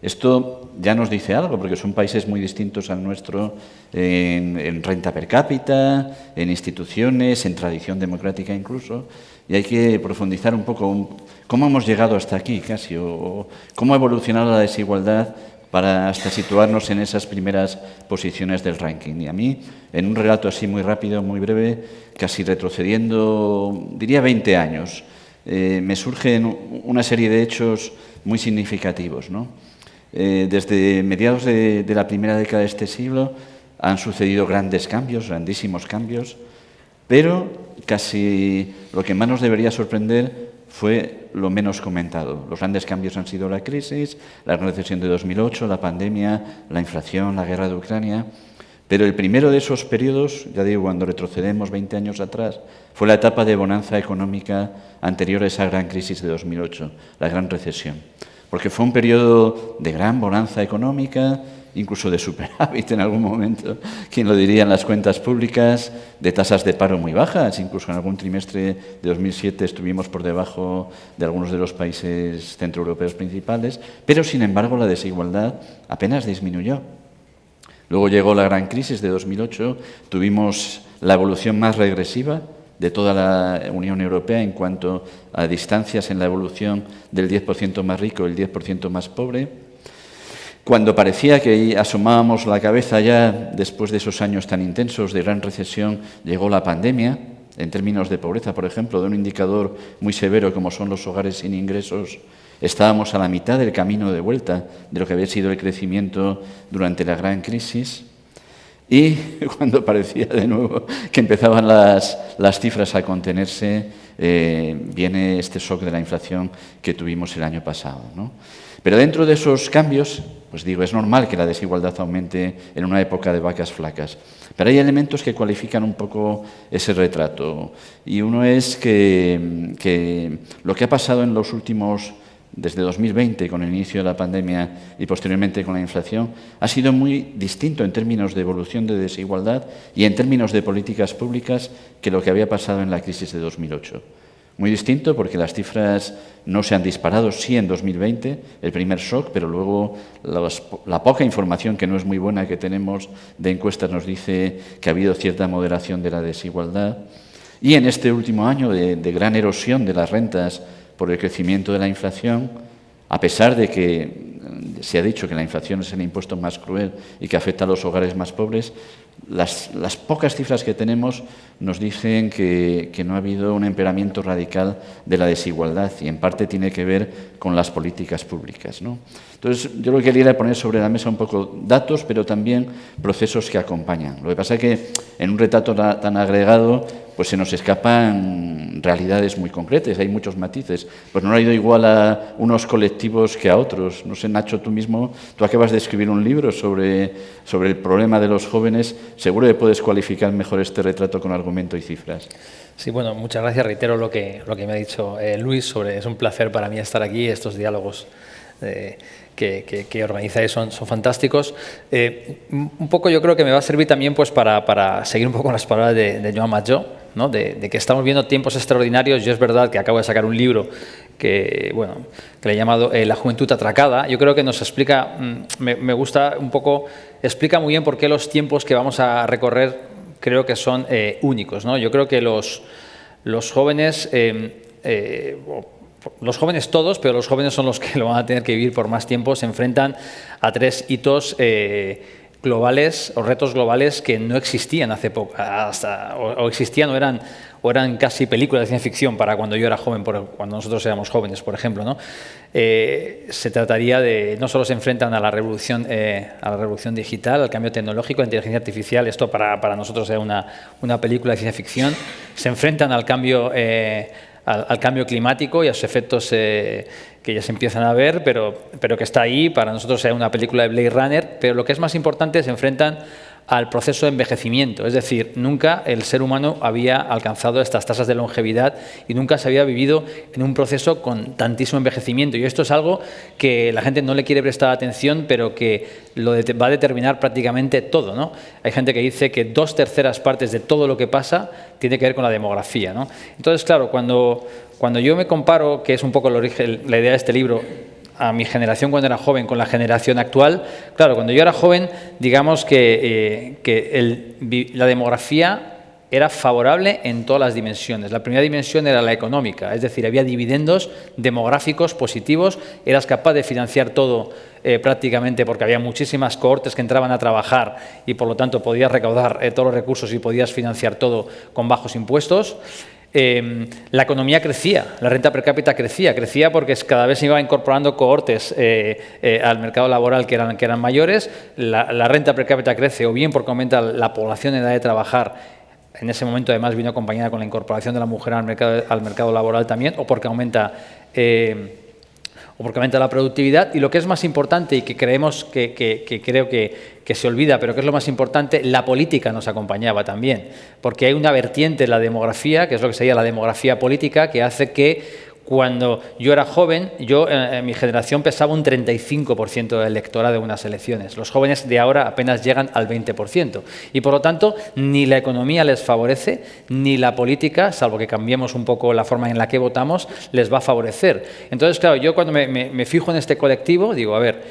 Esto ya nos dice algo, porque son países muy distintos al nuestro en renta per cápita, en instituciones, en tradición democrática incluso, y hay que profundizar un poco cómo hemos llegado hasta aquí casi, o cómo ha evolucionado la desigualdad para hasta situarnos en esas primeras posiciones del ranking. Y a mí, en un relato así muy rápido, muy breve, casi retrocediendo, diría 20 años, me surgen una serie de hechos muy significativos, ¿no? Desde mediados de la primera década de este siglo han sucedido grandes cambios, grandísimos cambios, pero casi lo que más nos debería sorprender fue lo menos comentado. Los grandes cambios han sido la crisis, la recesión de 2008, la pandemia, la inflación, la guerra de Ucrania. Pero el primero de esos periodos, ya digo, cuando retrocedemos 20 años atrás, fue la etapa de bonanza económica anterior a esa gran crisis de 2008, la gran recesión. Porque fue un periodo de gran bonanza económica, incluso de superávit en algún momento, quien lo diría en las cuentas públicas, de tasas de paro muy bajas, incluso en algún trimestre de 2007 estuvimos por debajo de algunos de los países centroeuropeos principales, pero sin embargo la desigualdad apenas disminuyó. Luego llegó la gran crisis de 2008, tuvimos la evolución más regresiva de toda la Unión Europea en cuanto a distancias en la evolución del 10% más rico y el 10% más pobre. Cuando parecía que asomábamos la cabeza ya después de esos años tan intensos de gran recesión, llegó la pandemia. En términos de pobreza, por ejemplo, de un indicador muy severo como son los hogares sin ingresos, estábamos a la mitad del camino de vuelta de lo que había sido el crecimiento durante la gran crisis. Y cuando parecía de nuevo que empezaban las cifras a contenerse, viene este shock de la inflación que tuvimos el año pasado, ¿no? Pero dentro de esos cambios, pues digo, es normal que la desigualdad aumente en una época de vacas flacas. Pero hay elementos que cualifican un poco ese retrato. Y uno es que lo que ha pasado en los últimos, desde 2020, con el inicio de la pandemia y posteriormente con la inflación, ha sido muy distinto en términos de evolución de desigualdad y en términos de políticas públicas que lo que había pasado en la crisis de 2008. Muy distinto porque las cifras no se han disparado, sí en 2020, el primer shock, pero luego la poca información, que no es muy buena, que tenemos de encuestas nos dice que ha habido cierta moderación de la desigualdad. Y en este último año de gran erosión de las rentas por el crecimiento de la inflación, a pesar de que se ha dicho que la inflación es el impuesto más cruel y que afecta a los hogares más pobres, las pocas cifras que tenemos nos dicen que no ha habido un empeoramiento radical de la desigualdad y en parte tiene que ver con las políticas públicas, ¿no? Entonces, yo lo que quería era poner sobre la mesa un poco datos, pero también procesos que acompañan. Lo que pasa es que en un retrato tan agregado pues se nos escapan realidades muy concretas, hay muchos matices. Pues no ha ido igual a unos colectivos que a otros. No sé, Nacho, tú acabas de escribir un libro sobre el problema de los jóvenes. Seguro que puedes cualificar mejor este retrato con argumento y cifras. Sí, bueno, muchas gracias. Reitero lo que me ha dicho Luis. Es un placer para mí estar aquí. Estos diálogos que organizáis son fantásticos. Un poco yo creo que me va a servir también pues para seguir un poco con las palabras de Joan Majó, ¿no? de que estamos viendo tiempos extraordinarios. Yo es verdad que acabo de sacar un libro bueno, que le he llamado La juventud atracada. Yo creo que nos explica, me gusta un poco, explica muy bien por qué los tiempos que vamos a recorrer creo que son únicos, ¿no? Yo creo que los jóvenes, los jóvenes todos, pero los jóvenes son los que lo van a tener que vivir por más tiempo, se enfrentan a 3 hitos globales o retos globales que no existían hace poco, o existían o eran casi películas de ciencia ficción para cuando yo era joven, cuando nosotros éramos jóvenes, por ejemplo, ¿no? Se trataría de, no solo se enfrentan a la revolución digital, al cambio tecnológico, a la inteligencia artificial, esto para nosotros era una película de ciencia ficción, se enfrentan al cambio climático y a sus efectos que ya se empiezan a ver, pero que está ahí, para nosotros es una película de Blade Runner, pero lo que es más importante, se enfrentan al proceso de envejecimiento, es decir, nunca el ser humano había alcanzado estas tasas de longevidad y nunca se había vivido en un proceso con tantísimo envejecimiento, y esto es algo que la gente no le quiere prestar atención, pero que va a determinar prácticamente todo, ¿no? Hay gente que dice que 2/3 partes de todo lo que pasa tiene que ver con la demografía, ¿no? Entonces, claro, cuando yo me comparo, que es un poco la idea de este libro, a mi generación cuando era joven con la generación actual, claro, cuando yo era joven, digamos que la demografía era favorable en todas las dimensiones. La primera dimensión era la económica, es decir, había dividendos demográficos positivos, eras capaz de financiar todo prácticamente porque había muchísimas cohortes que entraban a trabajar y por lo tanto podías recaudar todos los recursos y podías financiar todo con bajos impuestos. La economía crecía, la renta per cápita crecía porque cada vez se iba incorporando cohortes al mercado laboral que eran mayores. La renta per cápita crece o bien porque aumenta la población en edad de trabajar, en ese momento además vino acompañada con la incorporación de la mujer al mercado laboral también, o porque aumenta la productividad, y lo que es más importante y que creemos que creo que se olvida, pero que es lo más importante, la política nos acompañaba también, porque hay una vertiente en la demografía, que es lo que sería la demografía política, que hace que cuando yo era joven, en mi generación pesaba un 35% del electorado de unas elecciones. Los jóvenes de ahora apenas llegan al 20%. Y por lo tanto, ni la economía les favorece, ni la política, salvo que cambiemos un poco la forma en la que votamos, les va a favorecer. Entonces, claro, yo cuando me fijo en este colectivo, digo, a ver,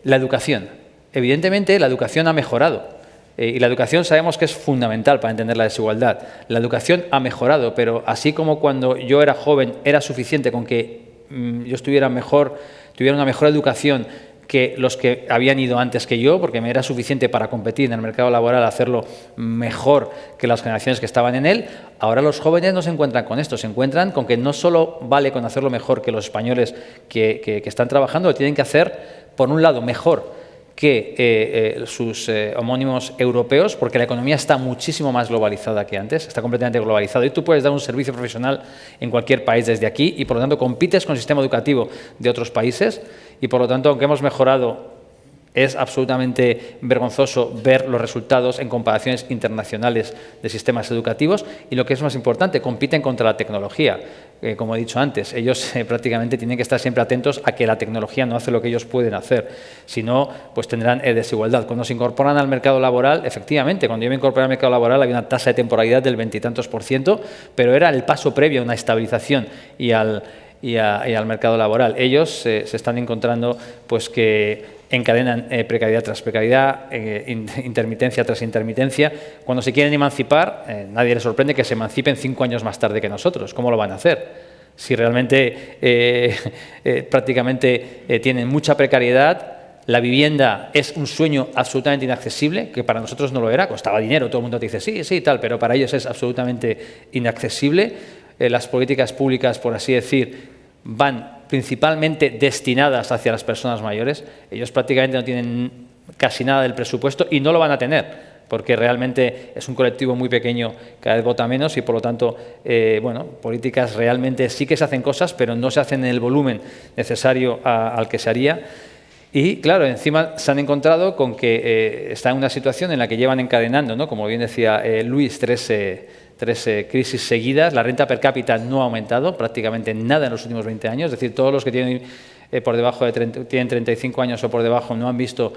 la educación. Evidentemente, la educación ha mejorado. Y la educación sabemos que es fundamental para entender la desigualdad. La educación ha mejorado, pero así como cuando yo era joven era suficiente con que yo tuviera una mejor educación que los que habían ido antes que yo, porque me era suficiente para competir en el mercado laboral, hacerlo mejor que las generaciones que estaban en él, ahora los jóvenes no se encuentran con esto, se encuentran con que no solo vale con hacerlo mejor que los españoles que están trabajando, lo tienen que hacer, por un lado, mejor que sus homónimos europeos, porque la economía está muchísimo más globalizada que antes, está completamente globalizada, y tú puedes dar un servicio profesional en cualquier país desde aquí, y por lo tanto compites con el sistema educativo de otros países, y por lo tanto, aunque hemos mejorado, es absolutamente vergonzoso ver los resultados en comparaciones internacionales de sistemas educativos, y lo que es más importante, compiten contra la tecnología. Como he dicho antes, ellos prácticamente tienen que estar siempre atentos a que la tecnología no hace lo que ellos pueden hacer, si no, pues tendrán desigualdad. Cuando se incorporan al mercado laboral, efectivamente, cuando yo me incorporé al mercado laboral había una tasa de temporalidad del 20 y tantos %, pero era el paso previo a una estabilización y al mercado laboral. Ellos se están encontrando pues que encadenan precariedad tras precariedad, intermitencia tras intermitencia. Cuando se quieren emancipar, nadie les sorprende que se emancipen 5 años más tarde que nosotros. ¿Cómo lo van a hacer? Si realmente prácticamente tienen mucha precariedad, la vivienda es un sueño absolutamente inaccesible, que para nosotros no lo era, costaba dinero, todo el mundo te dice sí, sí, tal, pero para ellos es absolutamente inaccesible. Las políticas públicas, por así decir, van principalmente destinadas hacia las personas mayores. Ellos prácticamente no tienen casi nada del presupuesto y no lo van a tener, porque realmente es un colectivo muy pequeño, cada vez vota menos y por lo tanto, políticas realmente sí que se hacen cosas, pero no se hacen en el volumen necesario al que se haría. Y claro, encima se han encontrado con que están en una situación en la que llevan encadenando, ¿no? Como bien decía Luis, tres crisis seguidas. La renta per cápita no ha aumentado prácticamente nada en los últimos 20 años, es decir, todos los que tienen por debajo de tienen 35 años o por debajo no han visto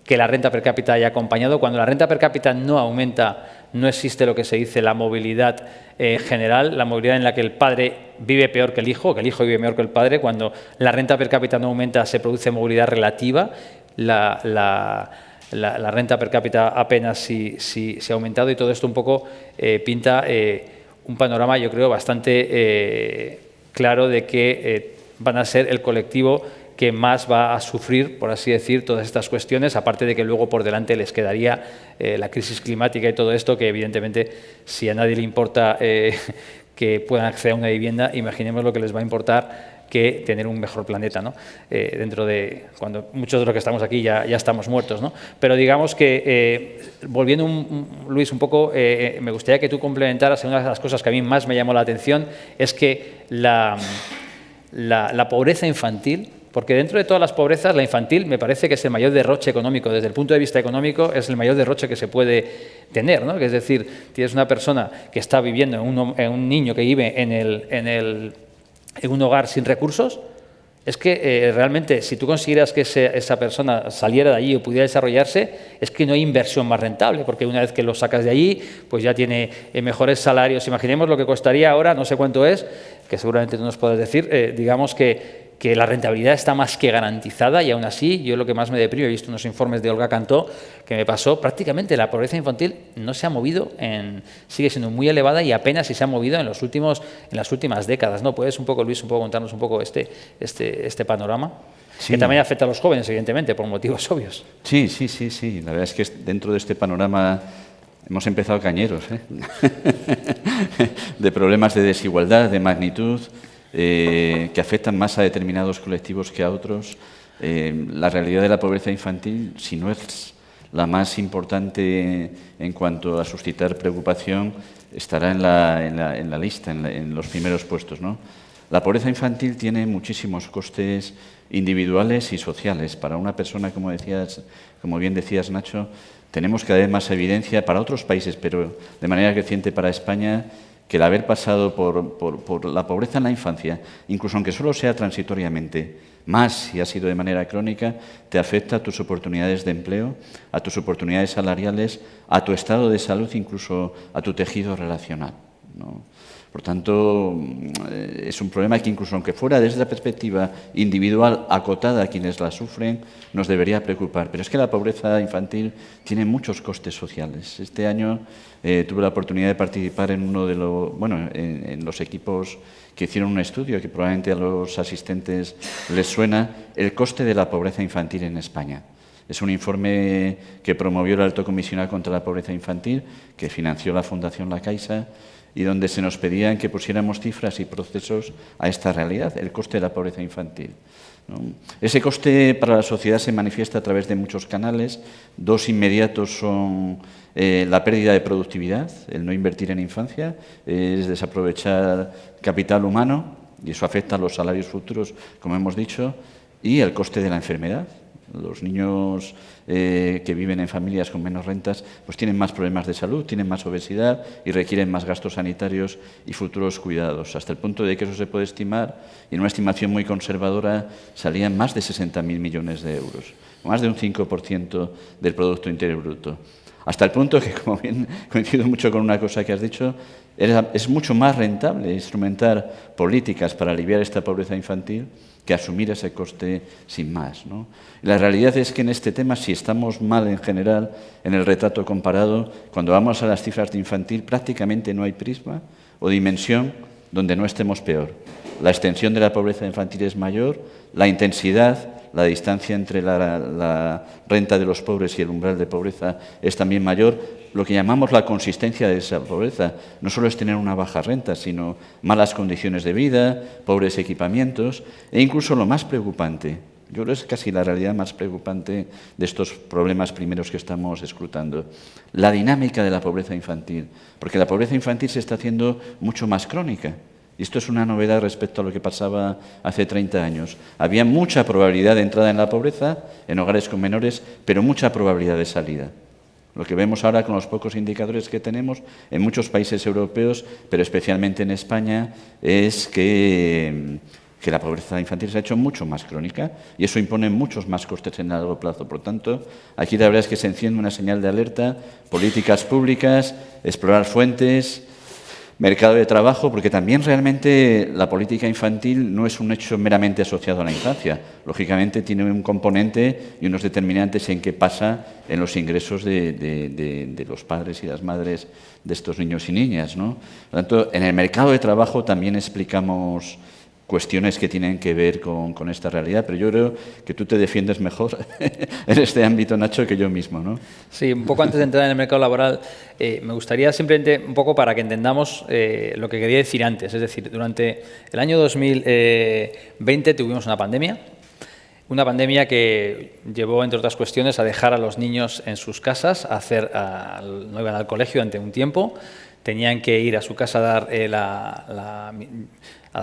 que la renta per cápita haya acompañado. Cuando la renta per cápita no aumenta, no existe lo que se dice la movilidad general, la movilidad en la que el padre vive peor que el hijo vive mejor que el padre. Cuando la renta per cápita no aumenta, se produce movilidad relativa. La renta per cápita apenas si ha aumentado, y todo esto un poco pinta un panorama, yo creo, bastante claro de que van a ser el colectivo que más va a sufrir, por así decir, todas estas cuestiones, aparte de que luego por delante les quedaría la crisis climática y todo esto, que evidentemente, si a nadie le importa que puedan acceder a una vivienda, imaginemos lo que les va a importar que tener un mejor planeta, ¿no? Dentro de cuando muchos de los que estamos aquí ya estamos muertos, ¿no? Pero digamos que, volviendo, Luis, un poco, me gustaría que tú complementaras. Una de las cosas que a mí más me llamó la atención es que la pobreza infantil, porque dentro de todas las pobrezas, la infantil me parece que es el mayor derroche económico. Desde el punto de vista económico, es el mayor derroche que se puede tener, ¿no? Es decir, tienes una persona que está viviendo en un niño que vive en un hogar sin recursos. Es que realmente, si tú consiguieras que esa persona saliera de allí o pudiera desarrollarse, es que no hay inversión más rentable, porque una vez que lo sacas de allí, pues ya tiene mejores salarios. Imaginemos lo que costaría ahora, no sé cuánto es, que seguramente tú nos podrás decir, digamos que la rentabilidad está más que garantizada, y aún así, yo lo que más me deprime, he visto unos informes de Olga Cantó que me pasó, prácticamente la pobreza infantil no se ha movido, sigue siendo muy elevada y apenas si se ha movido en las últimas décadas, ¿no? ¿Puedes un poco, Luis, contarnos un poco este panorama? Sí. Que también afecta a los jóvenes, evidentemente, por motivos obvios. Sí. La verdad es que dentro de este panorama hemos empezado cañeros, de problemas de desigualdad, de magnitud, que afectan más a determinados colectivos que a otros. La realidad de la pobreza infantil, si no es la más importante en cuanto a suscitar preocupación, estará en la lista, en los primeros puestos, ¿no? La pobreza infantil tiene muchísimos costes individuales y sociales. Para una persona, como bien decías, Nacho, tenemos cada vez más evidencia para otros países, pero de manera creciente para España, que el haber pasado por la pobreza en la infancia, incluso aunque solo sea transitoriamente, más si ha sido de manera crónica, te afecta a tus oportunidades de empleo, a tus oportunidades salariales, a tu estado de salud, incluso a tu tejido relacional, ¿no? Por tanto, es un problema que, incluso aunque fuera desde la perspectiva individual acotada a quienes la sufren, nos debería preocupar. Pero es que la pobreza infantil tiene muchos costes sociales. Este año tuve la oportunidad de participar en en los equipos que hicieron un estudio que probablemente a los asistentes les suena, el coste de la pobreza infantil en España. Es un informe que promovió el Alto Comisionado contra la Pobreza Infantil, que financió la Fundación La Caixa, y donde se nos pedían que pusiéramos cifras y procesos a esta realidad, el coste de la pobreza infantil, ¿no? Ese coste para la sociedad se manifiesta a través de muchos canales. Dos inmediatos son la pérdida de productividad, el no invertir en infancia, es desaprovechar capital humano, y eso afecta a los salarios futuros, como hemos dicho, y el coste de la enfermedad. Los niños que viven en familias con menos rentas pues tienen más problemas de salud, tienen más obesidad y requieren más gastos sanitarios y futuros cuidados, hasta el punto de que eso se puede estimar, y en una estimación muy conservadora salían más de 60.000 millones de euros, más de un 5% del Producto Interior Bruto. Hasta el punto que, como bien coincido mucho con una cosa que has dicho, es mucho más rentable instrumentar políticas para aliviar esta pobreza infantil que asumir ese coste sin más, ¿no? La realidad es que en este tema, si estamos mal en general en el retrato comparado, cuando vamos a las cifras de infantil, prácticamente no hay prisma o dimensión donde no estemos peor. La extensión de la pobreza infantil es mayor, la intensidad, la distancia entre la renta de los pobres y el umbral de pobreza es también mayor. Lo que llamamos la consistencia de esa pobreza no solo es tener una baja renta, sino malas condiciones de vida, pobres equipamientos, e incluso lo más preocupante, yo creo que es casi la realidad más preocupante de estos problemas primeros que estamos escrutando, la dinámica de la pobreza infantil, porque la pobreza infantil se está haciendo mucho más crónica. Y esto es una novedad respecto a lo que pasaba hace 30 años. Había mucha probabilidad de entrada en la pobreza en hogares con menores, pero mucha probabilidad de salida. Lo que vemos ahora con los pocos indicadores que tenemos en muchos países europeos, pero especialmente en España, es que que la pobreza infantil se ha hecho mucho más crónica y eso impone muchos más costes en el largo plazo. Por tanto, aquí la verdad es que se enciende una señal de alerta, políticas públicas, explorar fuentes, mercado de trabajo, porque también realmente la política infantil no es un hecho meramente asociado a la infancia. Lógicamente tiene un componente y unos determinantes en qué pasa en los ingresos de los padres y las madres de estos niños y niñas, ¿no? Por lo tanto, en el mercado de trabajo también explicamos cuestiones que tienen que ver con esta realidad, pero yo creo que tú te defiendes mejor en este ámbito, Nacho, que yo mismo, ¿no? Sí, un poco antes de entrar en el mercado laboral, me gustaría simplemente un poco para que entendamos lo que quería decir antes. Es decir, durante el año 2020 tuvimos una pandemia que llevó, entre otras cuestiones, a dejar a los niños en sus casas, no iban al colegio durante un tiempo, tenían que ir a su casa a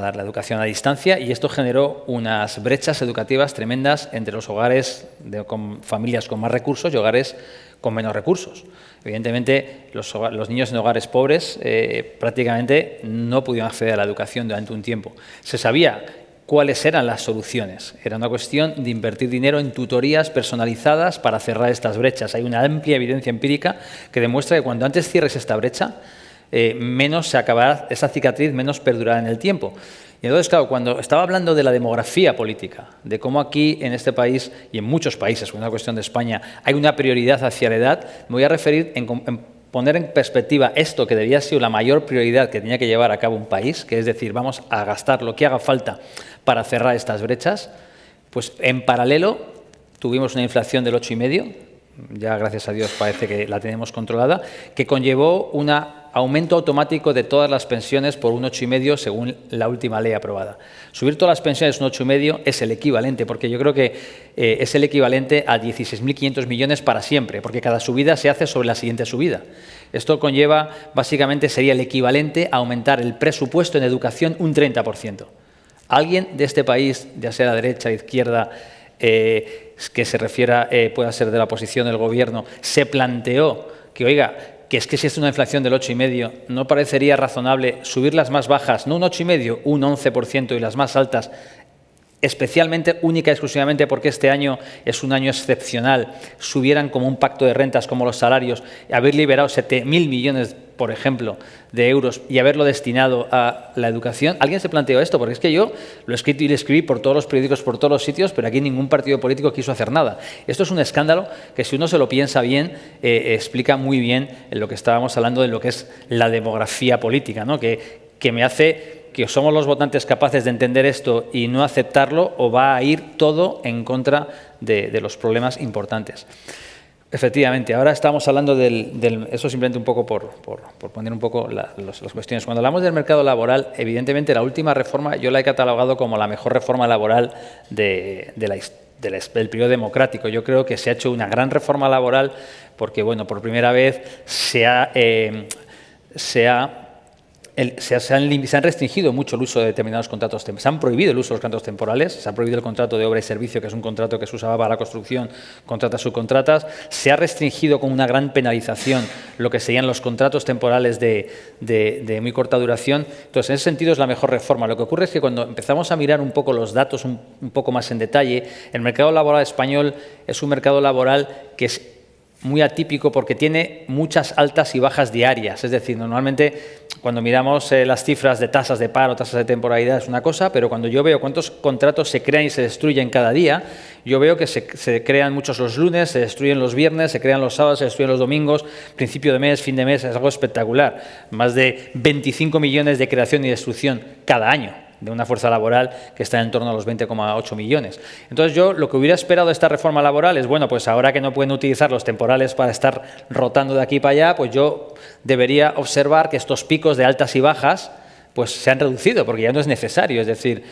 dar la educación a distancia y esto generó unas brechas educativas tremendas entre los hogares con familias con más recursos y hogares con menos recursos. Evidentemente, los niños en hogares pobres prácticamente no pudieron acceder a la educación durante un tiempo. Se sabía cuáles eran las soluciones. Era una cuestión de invertir dinero en tutorías personalizadas para cerrar estas brechas. Hay una amplia evidencia empírica que demuestra que cuando antes cierres esta brecha, menos se acabará, esa cicatriz menos perdurará en el tiempo. Y entonces, claro, cuando estaba hablando de la demografía política, de cómo aquí en este país y en muchos países, con una cuestión de España, hay una prioridad hacia la edad, me voy a referir en poner en perspectiva esto que debía ser la mayor prioridad que tenía que llevar a cabo un país, que es decir, vamos a gastar lo que haga falta para cerrar estas brechas, pues en paralelo tuvimos una inflación del 8,5%, ya gracias a Dios parece que la tenemos controlada, que conllevó un aumento automático de todas las pensiones por un 8,5% según la última ley aprobada. Subir todas las pensiones un 8,5% es el equivalente, porque yo creo que es el equivalente a 16.500 millones para siempre, porque cada subida se hace sobre la siguiente subida. Esto conlleva, básicamente, sería el equivalente a aumentar el presupuesto en educación un 30%. ¿Alguien de este país, ya sea de derecha, de izquierda, que se refiera, pueda ser de la oposición del gobierno, se planteó que, oiga, que es que si es una inflación del 8,5%, ¿no parecería razonable subir las más bajas, no un 8,5%, un 11% y las más altas, especialmente, única y exclusivamente porque este año es un año excepcional, subieran como un pacto de rentas como los salarios, haber liberado 7.000 millones, por ejemplo, de euros y haberlo destinado a la educación? ¿Alguien se planteó esto? Porque es que yo lo he escrito y lo escribí por todos los periódicos, por todos los sitios, pero aquí ningún partido político quiso hacer nada. Esto es un escándalo que, si uno se lo piensa bien, explica muy bien lo que estábamos hablando de lo que es la demografía política, ¿no? Que me hace que somos los votantes capaces de entender esto y no aceptarlo, o va a ir todo en contra de los problemas importantes. Efectivamente, ahora estamos hablando eso simplemente un poco por poner un poco las cuestiones. Cuando hablamos del mercado laboral, evidentemente la última reforma yo la he catalogado como la mejor reforma laboral del periodo democrático. Yo creo que se ha hecho una gran reforma laboral porque, bueno, por primera vez se han restringido mucho el uso de determinados contratos temporales, se han prohibido el uso de los contratos temporales, se ha prohibido el contrato de obra y servicio, que es un contrato que se usaba para la construcción, contratas subcontratas, se ha restringido con una gran penalización lo que serían los contratos temporales de muy corta duración. Entonces, en ese sentido es la mejor reforma. Lo que ocurre es que cuando empezamos a mirar un poco los datos un poco más en detalle, el mercado laboral español es un mercado laboral que es muy atípico porque tiene muchas altas y bajas diarias. Es decir, normalmente cuando miramos las cifras de tasas de paro, tasas de temporalidad, es una cosa, pero cuando yo veo cuántos contratos se crean y se destruyen cada día, yo veo que se crean muchos los lunes, se destruyen los viernes, se crean los sábados, se destruyen los domingos, principio de mes, fin de mes, es algo espectacular. Más de 25 millones de creación y destrucción cada año de una fuerza laboral que está en torno a los 20,8 millones. Entonces, yo lo que hubiera esperado de esta reforma laboral es, bueno, pues ahora que no pueden utilizar los temporales para estar rotando de aquí para allá, pues yo debería observar que estos picos de altas y bajas pues se han reducido, porque ya no es necesario. Es decir,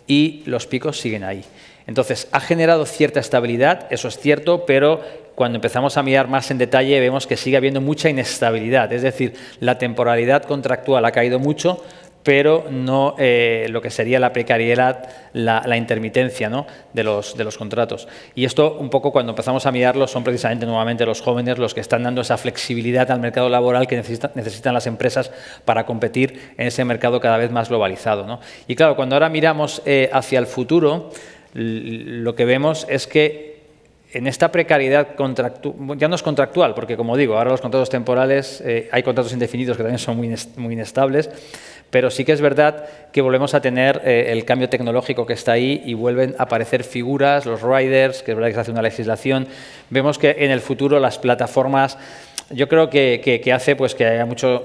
y los picos siguen ahí. Entonces, ha generado cierta estabilidad, eso es cierto, pero cuando empezamos a mirar más en detalle vemos que sigue habiendo mucha inestabilidad. Es decir, la temporalidad contractual ha caído mucho, pero no lo que sería la precariedad, la intermitencia, ¿no?, de los contratos. Y esto, un poco, cuando empezamos a mirarlo, son precisamente nuevamente los jóvenes los que están dando esa flexibilidad al mercado laboral que necesitan las empresas para competir en ese mercado cada vez más globalizado, ¿no? Y claro, cuando ahora miramos hacia el futuro, lo que vemos es que en esta precariedad ya no es contractual, porque, como digo, ahora los contratos temporales, hay contratos indefinidos que también son muy inestables, pero sí que es verdad que volvemos a tener el cambio tecnológico que está ahí y vuelven a aparecer figuras, los riders, que es verdad que se hace una legislación. Vemos que en el futuro las plataformas, yo creo que hace pues que haya mucho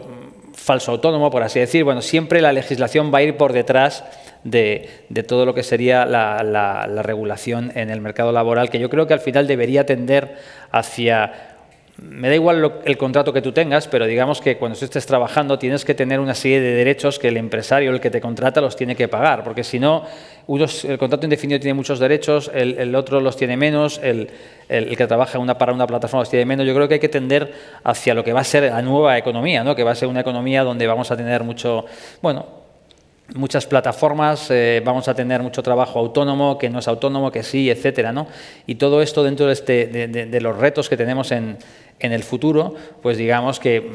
falso autónomo, por así decir. Bueno, siempre la legislación va a ir por detrás de todo lo que sería la regulación en el mercado laboral, que yo creo que al final debería tender hacia... Me da igual el contrato que tú tengas, pero digamos que cuando tú estés trabajando tienes que tener una serie de derechos que el empresario, el que te contrata, los tiene que pagar, porque si no, el contrato indefinido tiene muchos derechos, el otro los tiene menos, el que trabaja para una plataforma los tiene menos. Yo creo que hay que tender hacia lo que va a ser la nueva economía, ¿no?, que va a ser una economía donde vamos a tener muchas plataformas, vamos a tener mucho trabajo autónomo, que no es autónomo, que sí, etcétera, ¿no? Y todo esto dentro de los retos que tenemos en el futuro, pues digamos que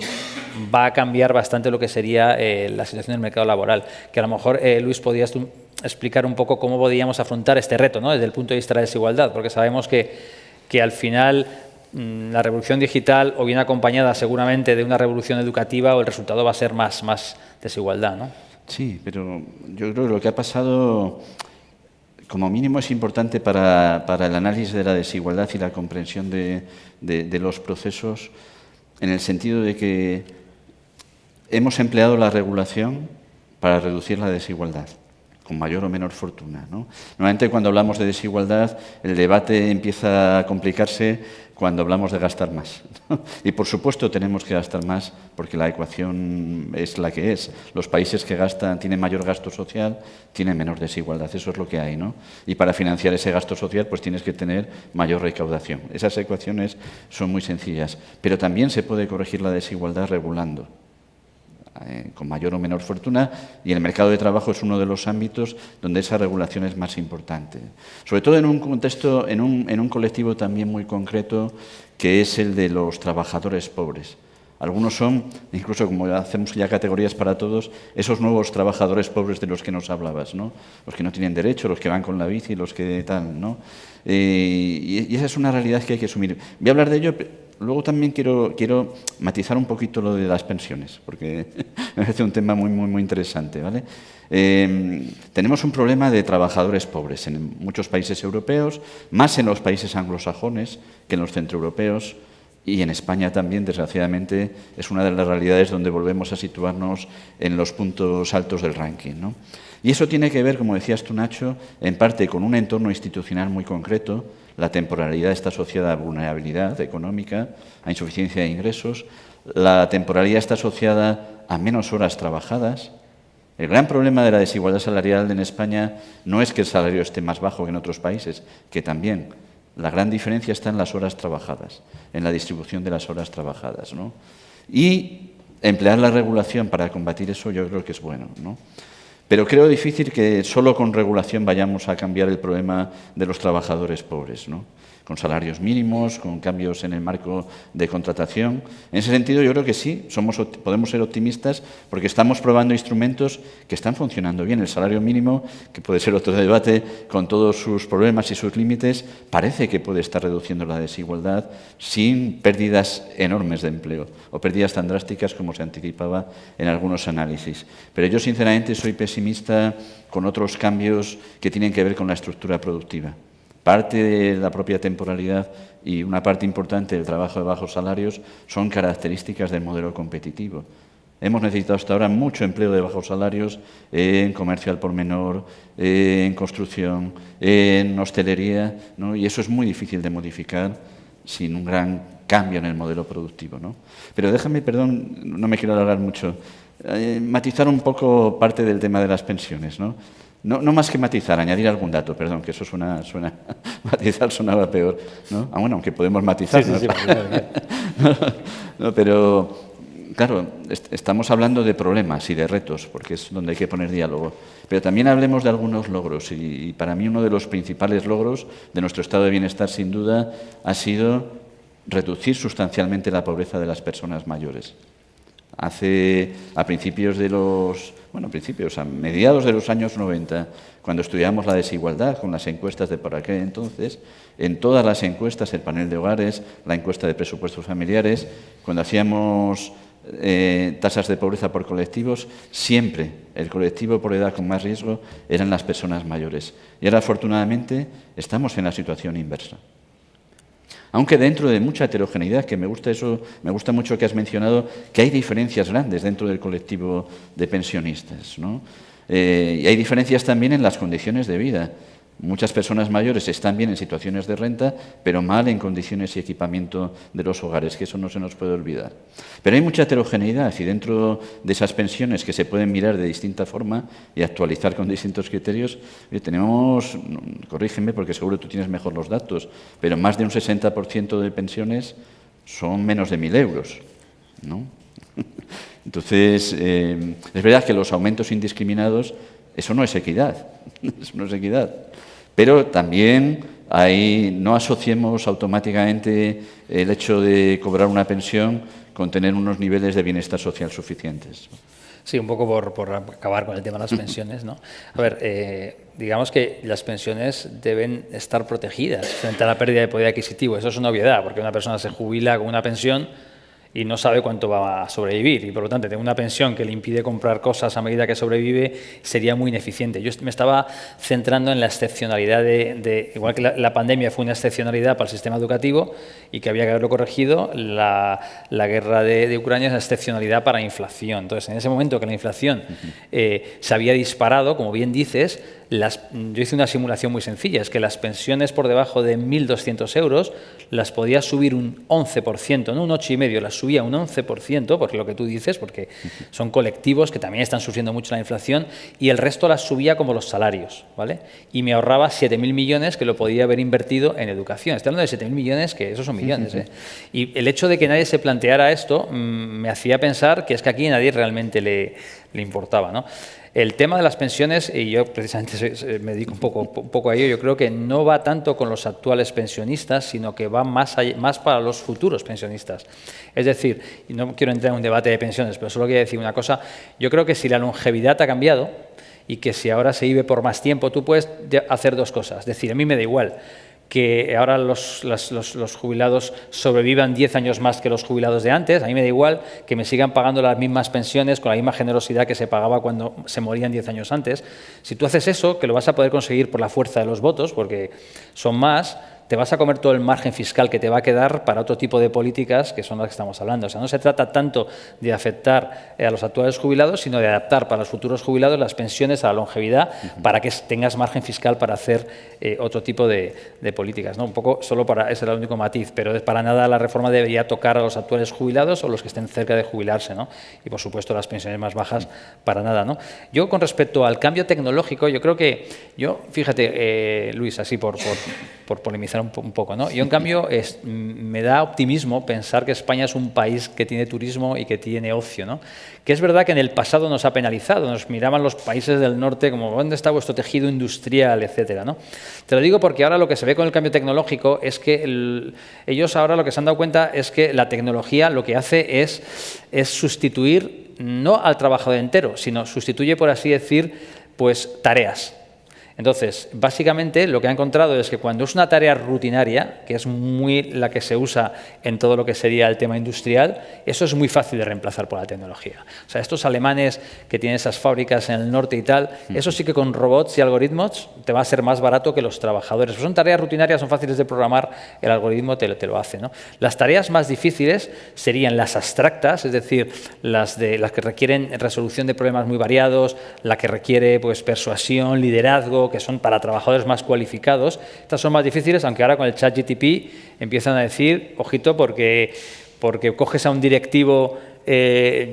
va a cambiar bastante lo que sería la situación del mercado laboral. Que a lo mejor, Luis, podías tú explicar un poco cómo podríamos afrontar este reto, ¿no?, desde el punto de vista de la desigualdad, porque sabemos que al final la revolución digital o viene acompañada seguramente de una revolución educativa, o el resultado va a ser más desigualdad, ¿no? Sí, pero yo creo que lo que ha pasado, como mínimo, es importante para el análisis de la desigualdad y la comprensión de los procesos, en el sentido de que hemos empleado la regulación para reducir la desigualdad, con mayor o menor fortuna, ¿no? Normalmente, cuando hablamos de desigualdad, el debate empieza a complicarse cuando hablamos de gastar más, ¿no? Y, por supuesto, tenemos que gastar más porque la ecuación es la que es. Los países que tienen mayor gasto social tienen menor desigualdad. Eso es lo que hay, ¿no? Y para financiar ese gasto social, pues tienes que tener mayor recaudación. Esas ecuaciones son muy sencillas. Pero también se puede corregir la desigualdad regulando, con mayor o menor fortuna, y el mercado de trabajo es uno de los ámbitos donde esa regulación es más importante. Sobre todo en un contexto, en un colectivo también muy concreto, que es el de los trabajadores pobres. Algunos son, incluso como hacemos ya categorías para todos, esos nuevos trabajadores pobres de los que nos hablabas, ¿no? Los que no tienen derecho, los que van con la bici, los que tal, ¿no? Y esa es una realidad que hay que asumir. Voy a hablar de ello. Luego también quiero matizar un poquito lo de las pensiones, porque me parece un tema muy interesante, ¿vale? Tenemos un problema de trabajadores pobres en muchos países europeos, más en los países anglosajones que en los centroeuropeos, y en España también, desgraciadamente, es una de las realidades donde volvemos a situarnos en los puntos altos del ranking, ¿no? Y eso tiene que ver, como decías tú, Nacho, en parte con un entorno institucional muy concreto. La temporalidad está asociada a vulnerabilidad económica, a insuficiencia de ingresos. La temporalidad está asociada a menos horas trabajadas. El gran problema de la desigualdad salarial en España no es que el salario esté más bajo que en otros países, que también. La gran diferencia está en las horas trabajadas, en la distribución de las horas trabajadas, ¿no? Y emplear la regulación para combatir eso yo creo que es bueno, ¿no? Pero creo difícil que solo con regulación vayamos a cambiar el problema de los trabajadores pobres, ¿no? Con salarios mínimos, con cambios en el marco de contratación. En ese sentido, yo creo que sí, podemos ser optimistas porque estamos probando instrumentos que están funcionando bien. El salario mínimo, que puede ser otro debate, con todos sus problemas y sus límites, parece que puede estar reduciendo la desigualdad sin pérdidas enormes de empleo o pérdidas tan drásticas como se anticipaba en algunos análisis. Pero yo, sinceramente, soy pesimista con otros cambios que tienen que ver con la estructura productiva. Parte de la propia temporalidad y una parte importante del trabajo de bajos salarios son características del modelo competitivo. Hemos necesitado hasta ahora mucho empleo de bajos salarios en comercio al por menor, en construcción, en hostelería, ¿no? Y eso es muy difícil de modificar sin un gran cambio en el modelo productivo, ¿no? Pero déjame, perdón, no me quiero alargar mucho, matizar un poco parte del tema de las pensiones, ¿no? No más que matizar, añadir algún dato, perdón, que eso suena matizar sonaba peor, ¿no? Bueno, aunque podemos matizar, sí, ¿no? No, pero claro, estamos hablando de problemas y de retos, porque es donde hay que poner diálogo. Pero también hablemos de algunos logros. Y para mí uno de los principales logros de nuestro estado de bienestar, sin duda, ha sido reducir sustancialmente la pobreza de las personas mayores. A mediados de los años 90, cuando estudiamos la desigualdad con las encuestas de por aquel entonces, en todas las encuestas, el panel de hogares, la encuesta de presupuestos familiares, cuando hacíamos tasas de pobreza por colectivos, siempre el colectivo por edad con más riesgo eran las personas mayores. Y ahora, afortunadamente, estamos en la situación inversa. Aunque dentro de mucha heterogeneidad, que me gusta mucho que has mencionado, que hay diferencias grandes dentro del colectivo de pensionistas, ¿no? Y hay diferencias también en las condiciones de vida. Muchas personas mayores están bien en situaciones de renta, pero mal en condiciones y equipamiento de los hogares, que eso no se nos puede olvidar. Pero hay mucha heterogeneidad y dentro de esas pensiones que se pueden mirar de distinta forma y actualizar con distintos criterios, tenemos, corrígeme porque seguro tú tienes mejor los datos, pero más de un 60% de pensiones son menos de 1.000 euros, ¿no? Entonces, es verdad que los aumentos indiscriminados, eso no es equidad, eso no es equidad. Pero también no asociemos automáticamente el hecho de cobrar una pensión con tener unos niveles de bienestar social suficientes. Sí, un poco por acabar con el tema de las pensiones, ¿no? A ver, digamos que las pensiones deben estar protegidas frente a la pérdida de poder adquisitivo. Eso es una obviedad, porque una persona se jubila con una pensión y no sabe cuánto va a sobrevivir y por lo tanto tener una pensión que le impide comprar cosas a medida que sobrevive sería muy ineficiente. Yo me estaba centrando en la excepcionalidad igual que la pandemia fue una excepcionalidad para el sistema educativo y que había que haberlo corregido, la guerra de Ucrania es una excepcionalidad para la inflación. Entonces, en ese momento que la inflación se había disparado, como bien dices, yo hice una simulación muy sencilla, es que las pensiones por debajo de 1.200 euros las podía subir un 11%, no un 8,5%, las subía un 11%, porque lo que tú dices, porque son colectivos que también están sufriendo mucho la inflación, y el resto las subía como los salarios, ¿vale? Y me ahorraba 7.000 millones que lo podía haber invertido en educación. Estoy hablando de 7.000 millones, que esos son millones, ¿eh? Y el hecho de que nadie se planteara esto me hacía pensar que es que aquí nadie realmente le importaba, ¿no? El tema de las pensiones, y yo precisamente me dedico un poco a ello, yo creo que no va tanto con los actuales pensionistas, sino que va más para los futuros pensionistas. Es decir, y no quiero entrar en un debate de pensiones, pero solo quiero decir una cosa, yo creo que si la longevidad ha cambiado y que si ahora se vive por más tiempo, tú puedes hacer dos cosas. Es decir, a mí me da igual que ahora los jubilados sobrevivan 10 años más que los jubilados de antes. A mí me da igual que me sigan pagando las mismas pensiones con la misma generosidad que se pagaba cuando se morían 10 años antes. Si tú haces eso, que lo vas a poder conseguir por la fuerza de los votos, porque son más, te vas a comer todo el margen fiscal que te va a quedar para otro tipo de políticas que son las que estamos hablando. O sea, no se trata tanto de afectar a los actuales jubilados, sino de adaptar para los futuros jubilados las pensiones a la longevidad para que tengas margen fiscal para hacer otro tipo de políticas, ¿no? Un poco solo ese era el único matiz, pero para nada la reforma debería tocar a los actuales jubilados o los que estén cerca de jubilarse, ¿no? Y por supuesto las pensiones más bajas para nada, ¿no? Yo con respecto al cambio tecnológico, yo creo que, fíjate, Luis, así por polemizar un poco, ¿no? Yo, en cambio, me da optimismo pensar que España es un país que tiene turismo y que tiene ocio, ¿no? Que es verdad que en el pasado nos ha penalizado, nos miraban los países del norte como ¿dónde está vuestro tejido industrial?, etcétera, ¿no? Te lo digo porque ahora lo que se ve con el cambio tecnológico es que ellos ahora lo que se han dado cuenta es que la tecnología lo que hace es sustituir no al trabajador entero, sino sustituye, por así decir, pues tareas. Entonces, básicamente lo que ha encontrado es que cuando es una tarea rutinaria, que es muy la que se usa en todo lo que sería el tema industrial, eso es muy fácil de reemplazar por la tecnología. O sea, estos alemanes que tienen esas fábricas en el norte y tal, eso sí que con robots y algoritmos te va a ser más barato que los trabajadores. Pues son tareas rutinarias, son fáciles de programar, el algoritmo te lo hace, ¿no? Las tareas más difíciles serían las abstractas, es decir, las que requieren resolución de problemas muy variados, la que requiere pues, persuasión, liderazgo, que son para trabajadores más cualificados. Estas son más difíciles, aunque ahora con el ChatGPT empiezan a decir, ojito, porque coges a un directivo,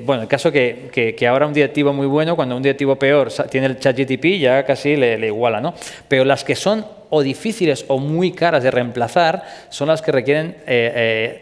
bueno, el caso que ahora un directivo muy bueno, cuando un directivo peor tiene el ChatGPT, ya casi le iguala, ¿no? Pero las que son o difíciles o muy caras de reemplazar son las que requieren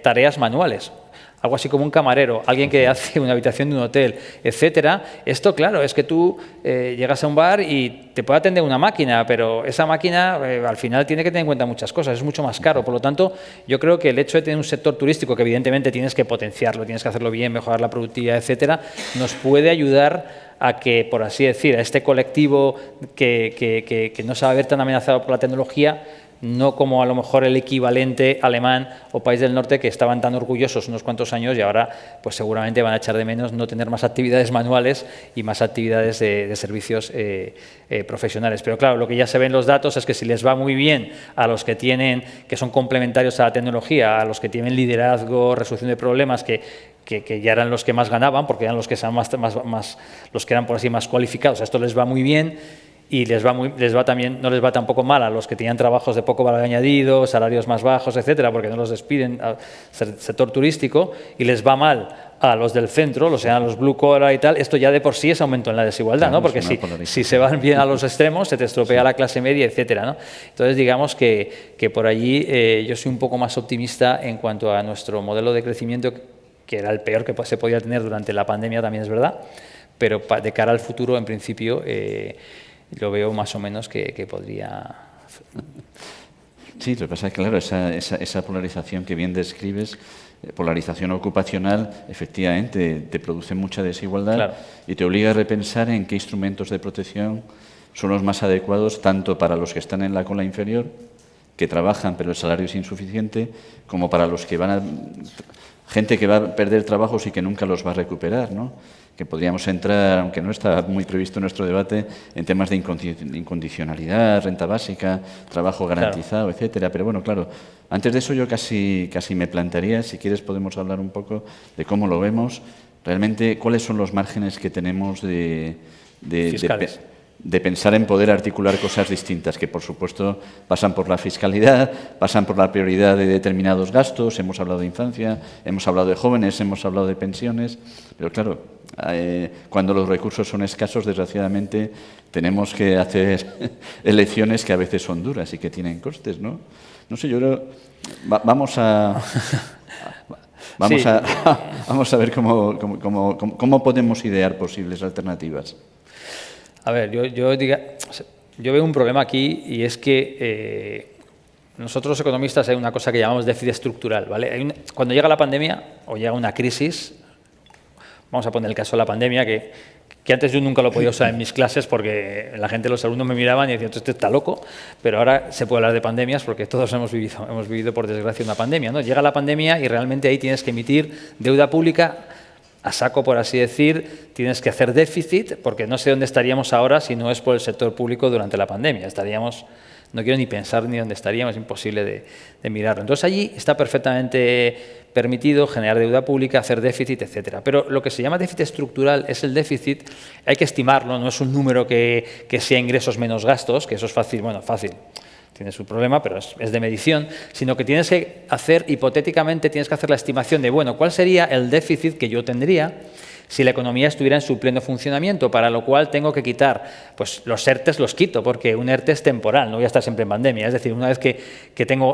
tareas manuales. algo así como un camarero, alguien que hace una habitación de un hotel, etcétera. Esto, claro, es que tú llegas a un bar y te puede atender una máquina, pero esa máquina al final tiene que tener en cuenta muchas cosas, es mucho más caro. Por lo tanto, yo creo que el hecho de tener un sector turístico, que evidentemente tienes que potenciarlo, tienes que hacerlo bien, mejorar la productividad, etcétera, nos puede ayudar a que, por así decir, a este colectivo que no se va a ver tan amenazado por la tecnología, no como a lo mejor el equivalente alemán o país del norte, que estaban tan orgullosos unos cuantos años y ahora pues seguramente van a echar de menos no tener más actividades manuales y más actividades de servicios profesionales. Pero claro, lo que ya se ve en los datos es que si les va muy bien a los que son complementarios a la tecnología, a los que tienen liderazgo, resolución de problemas, que ya eran los que más ganaban, porque eran los que los que eran por así más cualificados, a esto les va muy bien. Y no les va tampoco mal a los que tenían trabajos de poco valor añadido, salarios más bajos, etcétera, porque no los despiden al sector turístico, y les va mal a los del centro, los blue collar y tal. Esto ya de por sí es aumento en la desigualdad, ¿no? Porque si se van bien a los extremos, se te estropea la clase media, etcétera, ¿no? Entonces, digamos que por allí yo soy un poco más optimista en cuanto a nuestro modelo de crecimiento, que era el peor que se podía tener durante la pandemia, también es verdad, pero de cara al futuro, en principio, lo veo más o menos que podría... Sí, lo que pasa es que, claro, esa polarización que bien describes, polarización ocupacional, efectivamente te produce mucha desigualdad, claro, y te obliga a repensar en qué instrumentos de protección son los más adecuados, tanto para los que están en la cola inferior, que trabajan pero el salario es insuficiente, como para los que gente que va a perder trabajos y que nunca los va a recuperar, ¿no? Que podríamos entrar, aunque no está muy previsto en nuestro debate, en temas de incondicionalidad, renta básica, trabajo garantizado, claro, etcétera. Pero bueno, claro, antes de eso yo casi me plantearía, si quieres podemos hablar un poco de cómo lo vemos, realmente cuáles son los márgenes que tenemos de pensar en poder articular cosas distintas, que por supuesto pasan por la fiscalidad, pasan por la prioridad de determinados gastos, hemos hablado de infancia, hemos hablado de jóvenes, hemos hablado de pensiones, pero claro, cuando los recursos son escasos, desgraciadamente, tenemos que hacer elecciones que a veces son duras y que tienen costes, ¿no? No sé, yo creo... Vamos a ver cómo podemos idear posibles alternativas. A ver, yo veo un problema aquí, y es que nosotros los economistas hay una cosa que llamamos déficit estructural, ¿vale? Cuando llega la pandemia o llega una crisis, vamos a poner el caso de la pandemia, que antes yo nunca lo podía usar en mis clases porque la gente, los alumnos me miraban y decían, usted está loco, pero ahora se puede hablar de pandemias porque todos hemos vivido por desgracia una pandemia, ¿no? Llega la pandemia y realmente ahí tienes que emitir deuda pública a saco, por así decir, tienes que hacer déficit, porque no sé dónde estaríamos ahora si no es por el sector público durante la pandemia. Estaríamos, no quiero ni pensar ni dónde estaríamos, es imposible de mirarlo. Entonces allí está perfectamente permitido generar deuda pública, hacer déficit, etcétera. Pero lo que se llama déficit estructural es el déficit, hay que estimarlo, no es un número que sea ingresos menos gastos, que eso es fácil, tiene su problema, pero es de medición, sino que tienes que hacer, hipotéticamente, tienes que hacer la estimación de, bueno, ¿cuál sería el déficit que yo tendría si la economía estuviera en su pleno funcionamiento? Para lo cual tengo que quitar, pues los ERTEs los quito, porque un ERTE es temporal, no voy a estar siempre en pandemia. Es decir, una vez que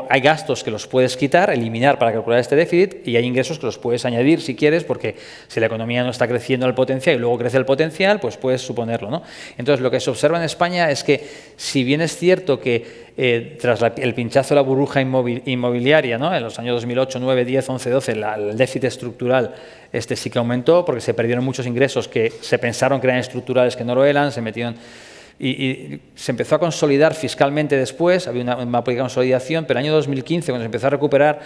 hay gastos que los puedes quitar, eliminar para calcular este déficit, y hay ingresos que los puedes añadir si quieres, porque si la economía no está creciendo al potencial y luego crece el potencial, pues puedes suponerlo, ¿no? Entonces, lo que se observa en España es que, si bien es cierto que tras el pinchazo de la burbuja inmobiliaria, ¿no? En los años 2008, 9, 10, 11, 12, el déficit estructural sí que aumentó, porque se perdieron muchos ingresos que se pensaron que eran estructurales, que no lo eran, se metieron y se empezó a consolidar fiscalmente después, había una política de consolidación, pero en el año 2015, cuando se empezó a recuperar,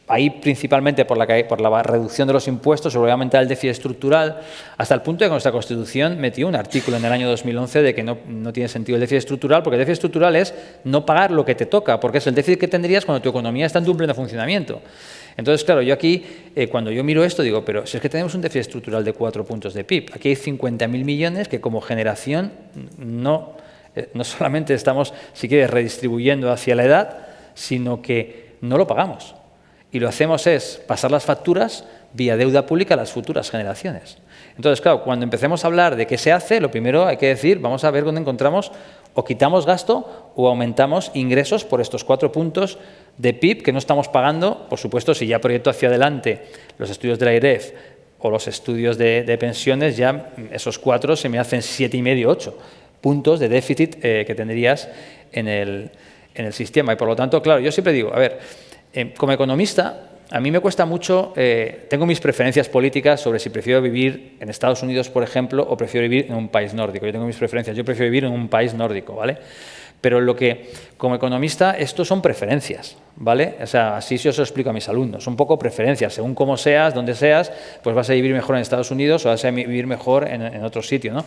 ahí principalmente por la reducción de los impuestos, se volvió a aumentar el déficit estructural, hasta el punto de que nuestra Constitución metió un artículo en el año 2011 de que no tiene sentido el déficit estructural, porque el déficit estructural es no pagar lo que te toca, porque es el déficit que tendrías cuando tu economía está en tu pleno funcionamiento. Entonces, claro, yo aquí, cuando yo miro esto, digo, pero si es que tenemos un déficit estructural de 4 puntos de PIB, aquí hay 50.000 millones que como generación no solamente estamos, si quieres, redistribuyendo hacia la edad, sino que no lo pagamos. Y lo hacemos es pasar las facturas vía deuda pública a las futuras generaciones. Entonces, claro, cuando empecemos a hablar de qué se hace, lo primero hay que decir, vamos a ver dónde encontramos o quitamos gasto o aumentamos ingresos por estos 4 puntos de PIB que no estamos pagando, por supuesto, si ya proyecto hacia adelante los estudios de la IREF o los estudios de pensiones, ya esos 4 se me hacen 7,5, 8 puntos de déficit que tendrías en el sistema. Y por lo tanto, claro, yo siempre digo, a ver, como economista, a mí me cuesta mucho, tengo mis preferencias políticas sobre si prefiero vivir en Estados Unidos, por ejemplo, o prefiero vivir en un país nórdico. Yo tengo mis preferencias, yo prefiero vivir en un país nórdico, ¿vale? Pero como economista, esto son preferencias, ¿vale? O sea, así yo se lo explico a mis alumnos, son un poco preferencias, según cómo seas, dónde seas, pues vas a vivir mejor en Estados Unidos o vas a vivir mejor en otro sitio, ¿no?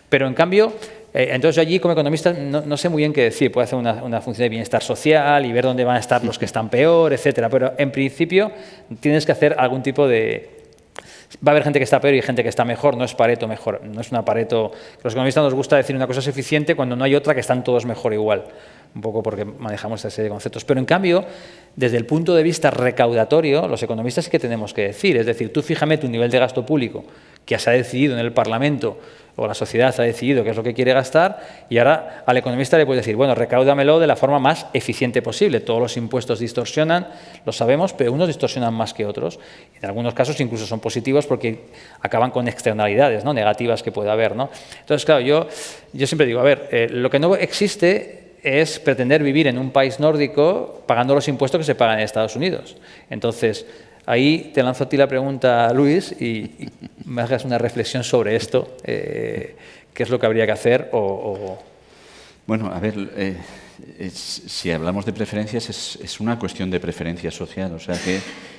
Pero en cambio, entonces yo allí como economista no sé muy bien qué decir, puedo hacer una función de bienestar social y ver dónde van a estar los que están peor, etcétera, pero en principio tienes que hacer algún tipo de... Va a haber gente que está peor y gente que está mejor, no es Pareto mejor, no es una Pareto... Los economistas nos gusta decir una cosa es eficiente cuando no hay otra que están todos mejor igual, un poco porque manejamos esa serie de conceptos. Pero en cambio, desde el punto de vista recaudatorio, los economistas sí que tenemos que decir, es decir, tú fíjame tu nivel de gasto público, que se ha decidido en el Parlamento o la sociedad ha decidido qué es lo que quiere gastar y ahora al economista le puedes decir, bueno, recáudamelo de la forma más eficiente posible. Todos los impuestos distorsionan, lo sabemos, pero unos distorsionan más que otros. En algunos casos incluso son positivos porque acaban con externalidades, ¿no?, negativas que puede haber, ¿no? Entonces, claro, yo siempre digo, a ver, lo que no existe es pretender vivir en un país nórdico pagando los impuestos que se pagan en Estados Unidos. Entonces, ahí te lanzo a ti la pregunta, Luis, y me hagas una reflexión sobre esto. ¿Qué es lo que habría que hacer? Bueno, a ver, si hablamos de preferencias, es una cuestión de preferencia social. O sea,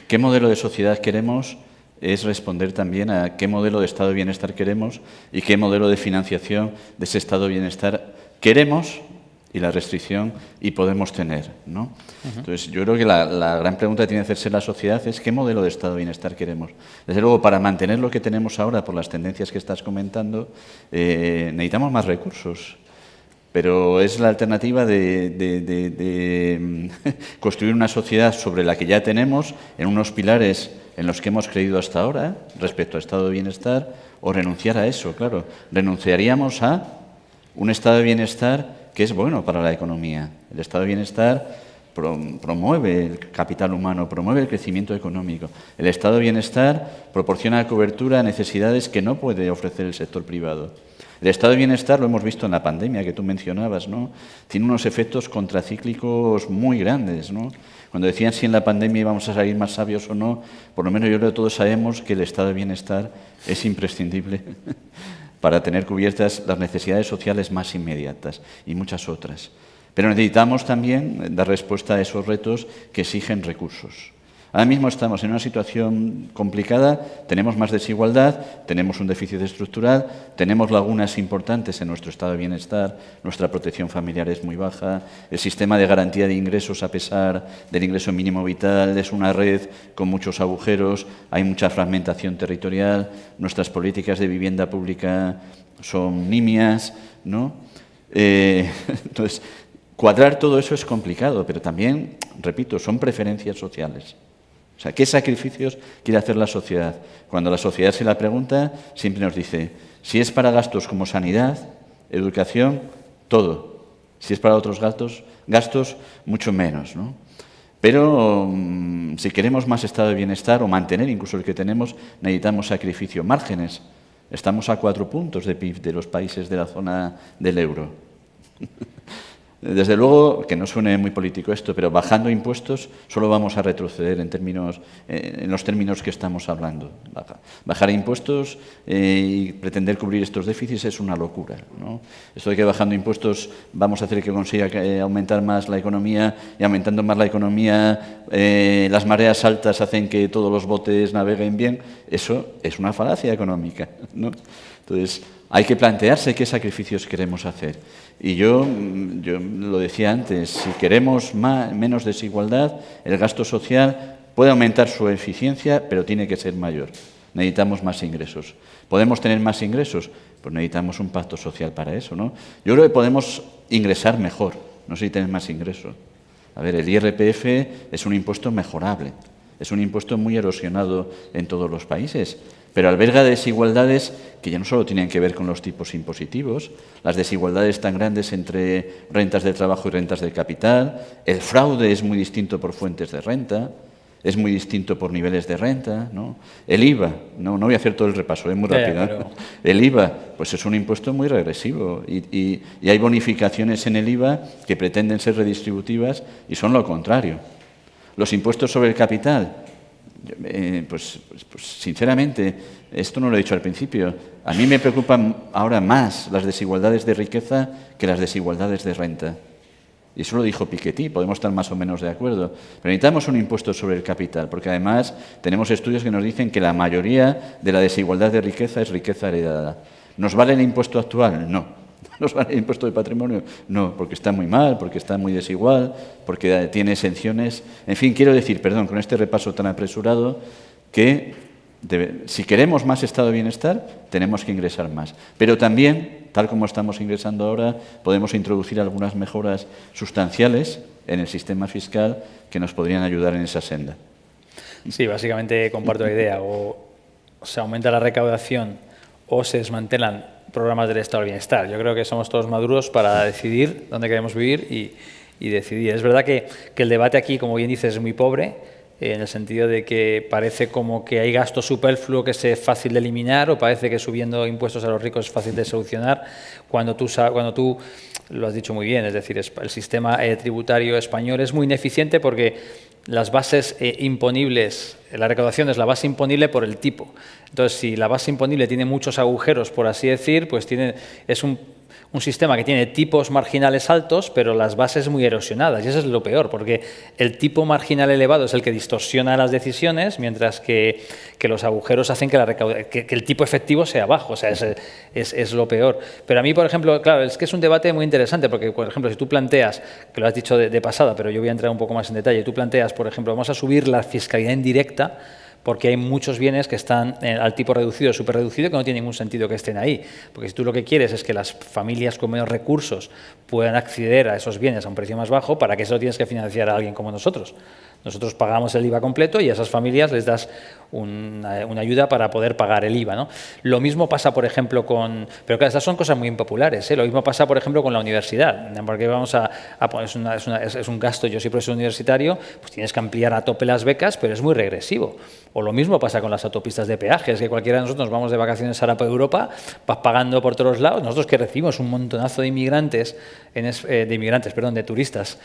¿qué modelo de sociedad queremos? Es responder también a qué modelo de estado de bienestar queremos y qué modelo de financiación de ese estado de bienestar queremos y la restricción y podemos tener, ¿no? Entonces, yo creo que la gran pregunta que tiene que hacerse la sociedad es qué modelo de estado de bienestar queremos. Desde luego, para mantener lo que tenemos ahora, por las tendencias que estás comentando, necesitamos más recursos. Pero es la alternativa de construir una sociedad sobre la que ya tenemos, en unos pilares en los que hemos creído hasta ahora, respecto al estado de bienestar, o renunciar a eso, claro. Renunciaríamos a un estado de bienestar que es bueno para la economía. El estado de bienestar promueve el capital humano, promueve el crecimiento económico. El estado de bienestar proporciona cobertura a necesidades que no puede ofrecer el sector privado. El estado de bienestar, lo hemos visto en la pandemia que tú mencionabas, ¿no?, tiene unos efectos contracíclicos muy grandes, ¿no? Cuando decían si en la pandemia íbamos a salir más sabios o no, por lo menos yo creo que todos sabemos que el estado de bienestar es imprescindible para tener cubiertas las necesidades sociales más inmediatas y muchas otras. Pero necesitamos también dar respuesta a esos retos que exigen recursos. Ahora mismo estamos en una situación complicada, tenemos más desigualdad, tenemos un déficit estructural, tenemos lagunas importantes en nuestro estado de bienestar, nuestra protección familiar es muy baja, el sistema de garantía de ingresos, a pesar del ingreso mínimo vital, es una red con muchos agujeros, hay mucha fragmentación territorial, nuestras políticas de vivienda pública son nimias, ¿no? Entonces, cuadrar todo eso es complicado, pero también, repito, son preferencias sociales. O sea, ¿qué sacrificios quiere hacer la sociedad? Cuando la sociedad se la pregunta, siempre nos dice, si es para gastos como sanidad, educación, todo. Si es para otros gastos mucho menos, ¿no? Pero si queremos más estado de bienestar o mantener incluso el que tenemos, necesitamos sacrificio, márgenes. Estamos a 4 puntos de PIB de los países de la zona del euro. Desde luego, que no suene muy político esto, pero bajando impuestos solo vamos a retroceder en los términos que estamos hablando. Bajar impuestos y pretender cubrir estos déficits es una locura, ¿no? Esto de que bajando impuestos vamos a hacer que consiga aumentar más la economía y aumentando más la economía las mareas altas hacen que todos los botes naveguen bien, eso es una falacia económica, ¿no? Entonces, hay que plantearse qué sacrificios queremos hacer. Y yo lo decía antes, si queremos menos desigualdad, el gasto social puede aumentar su eficiencia, pero tiene que ser mayor. Necesitamos más ingresos. ¿Podemos tener más ingresos? Pues necesitamos un pacto social para eso, ¿no? Yo creo que podemos ingresar mejor, no sé si tener más ingresos. A ver, el IRPF es un impuesto mejorable, es un impuesto muy erosionado en todos los países, pero alberga desigualdades que ya no solo tienen que ver con los tipos impositivos, las desigualdades tan grandes entre rentas de trabajo y rentas del capital, el fraude es muy distinto por fuentes de renta, es muy distinto por niveles de renta, ¿no? El IVA, no voy a hacer todo el repaso, es muy rápido. Pero... El IVA, pues es un impuesto muy regresivo y hay bonificaciones en el IVA que pretenden ser redistributivas y son lo contrario. Los impuestos sobre el capital, pues sinceramente, esto no lo he dicho al principio, a mí me preocupan ahora más las desigualdades de riqueza que las desigualdades de renta. Y eso lo dijo Piketty, podemos estar más o menos de acuerdo. Pero necesitamos un impuesto sobre el capital, porque además tenemos estudios que nos dicen que la mayoría de la desigualdad de riqueza es riqueza heredada. ¿Nos vale el impuesto actual? No. ¿Nos vale el impuesto de patrimonio? No, porque está muy mal, porque está muy desigual, porque tiene exenciones. En fin, quiero decir, perdón, con este repaso tan apresurado, que si queremos más estado de bienestar, tenemos que ingresar más. Pero también, tal como estamos ingresando ahora, podemos introducir algunas mejoras sustanciales en el sistema fiscal que nos podrían ayudar en esa senda. Sí, básicamente comparto la idea. O se aumenta la recaudación o se desmantelan programas del estado del bienestar. Yo creo que somos todos maduros para decidir dónde queremos vivir y decidir. Es verdad que el debate aquí, como bien dices, es muy pobre, en el sentido de que parece como que hay gasto superfluo que es fácil de eliminar o parece que subiendo impuestos a los ricos es fácil de solucionar, cuando tú lo has dicho muy bien, es decir, el sistema tributario español es muy ineficiente porque las bases imponibles, la recaudación es la base imponible por el tipo. Entonces, si la base imponible tiene muchos agujeros, por así decir, pues es un sistema que tiene tipos marginales altos, pero las bases muy erosionadas. Y eso es lo peor, porque el tipo marginal elevado es el que distorsiona las decisiones, mientras que los agujeros hacen que el tipo efectivo sea bajo. O sea, es lo peor. Pero a mí, por ejemplo, claro, es que es un debate muy interesante, porque, por ejemplo, si tú planteas, que lo has dicho de pasada, pero yo voy a entrar un poco más en detalle, tú planteas, por ejemplo, vamos a subir la fiscalidad indirecta, porque hay muchos bienes que están al tipo reducido o superreducido que no tiene ningún sentido que estén ahí. Porque si tú lo que quieres es que las familias con menos recursos puedan acceder a esos bienes a un precio más bajo, ¿para qué eso lo tienes que financiar a alguien como nosotros? Nosotros pagamos el IVA completo y a esas familias les das una ayuda para poder pagar el IVA, ¿no? Lo mismo pasa, por ejemplo, pero claro, estas son cosas muy impopulares, ¿eh? Lo mismo pasa, por ejemplo, con la universidad, porque vamos a poner, es un gasto, yo soy profesor universitario, pues tienes que ampliar a tope las becas, pero es muy regresivo. O lo mismo pasa con las autopistas de peajes, que cualquiera de nosotros nos vamos de vacaciones ahora por Europa, vas pagando por todos lados, nosotros que recibimos un montonazo de inmigrantes, de turistas,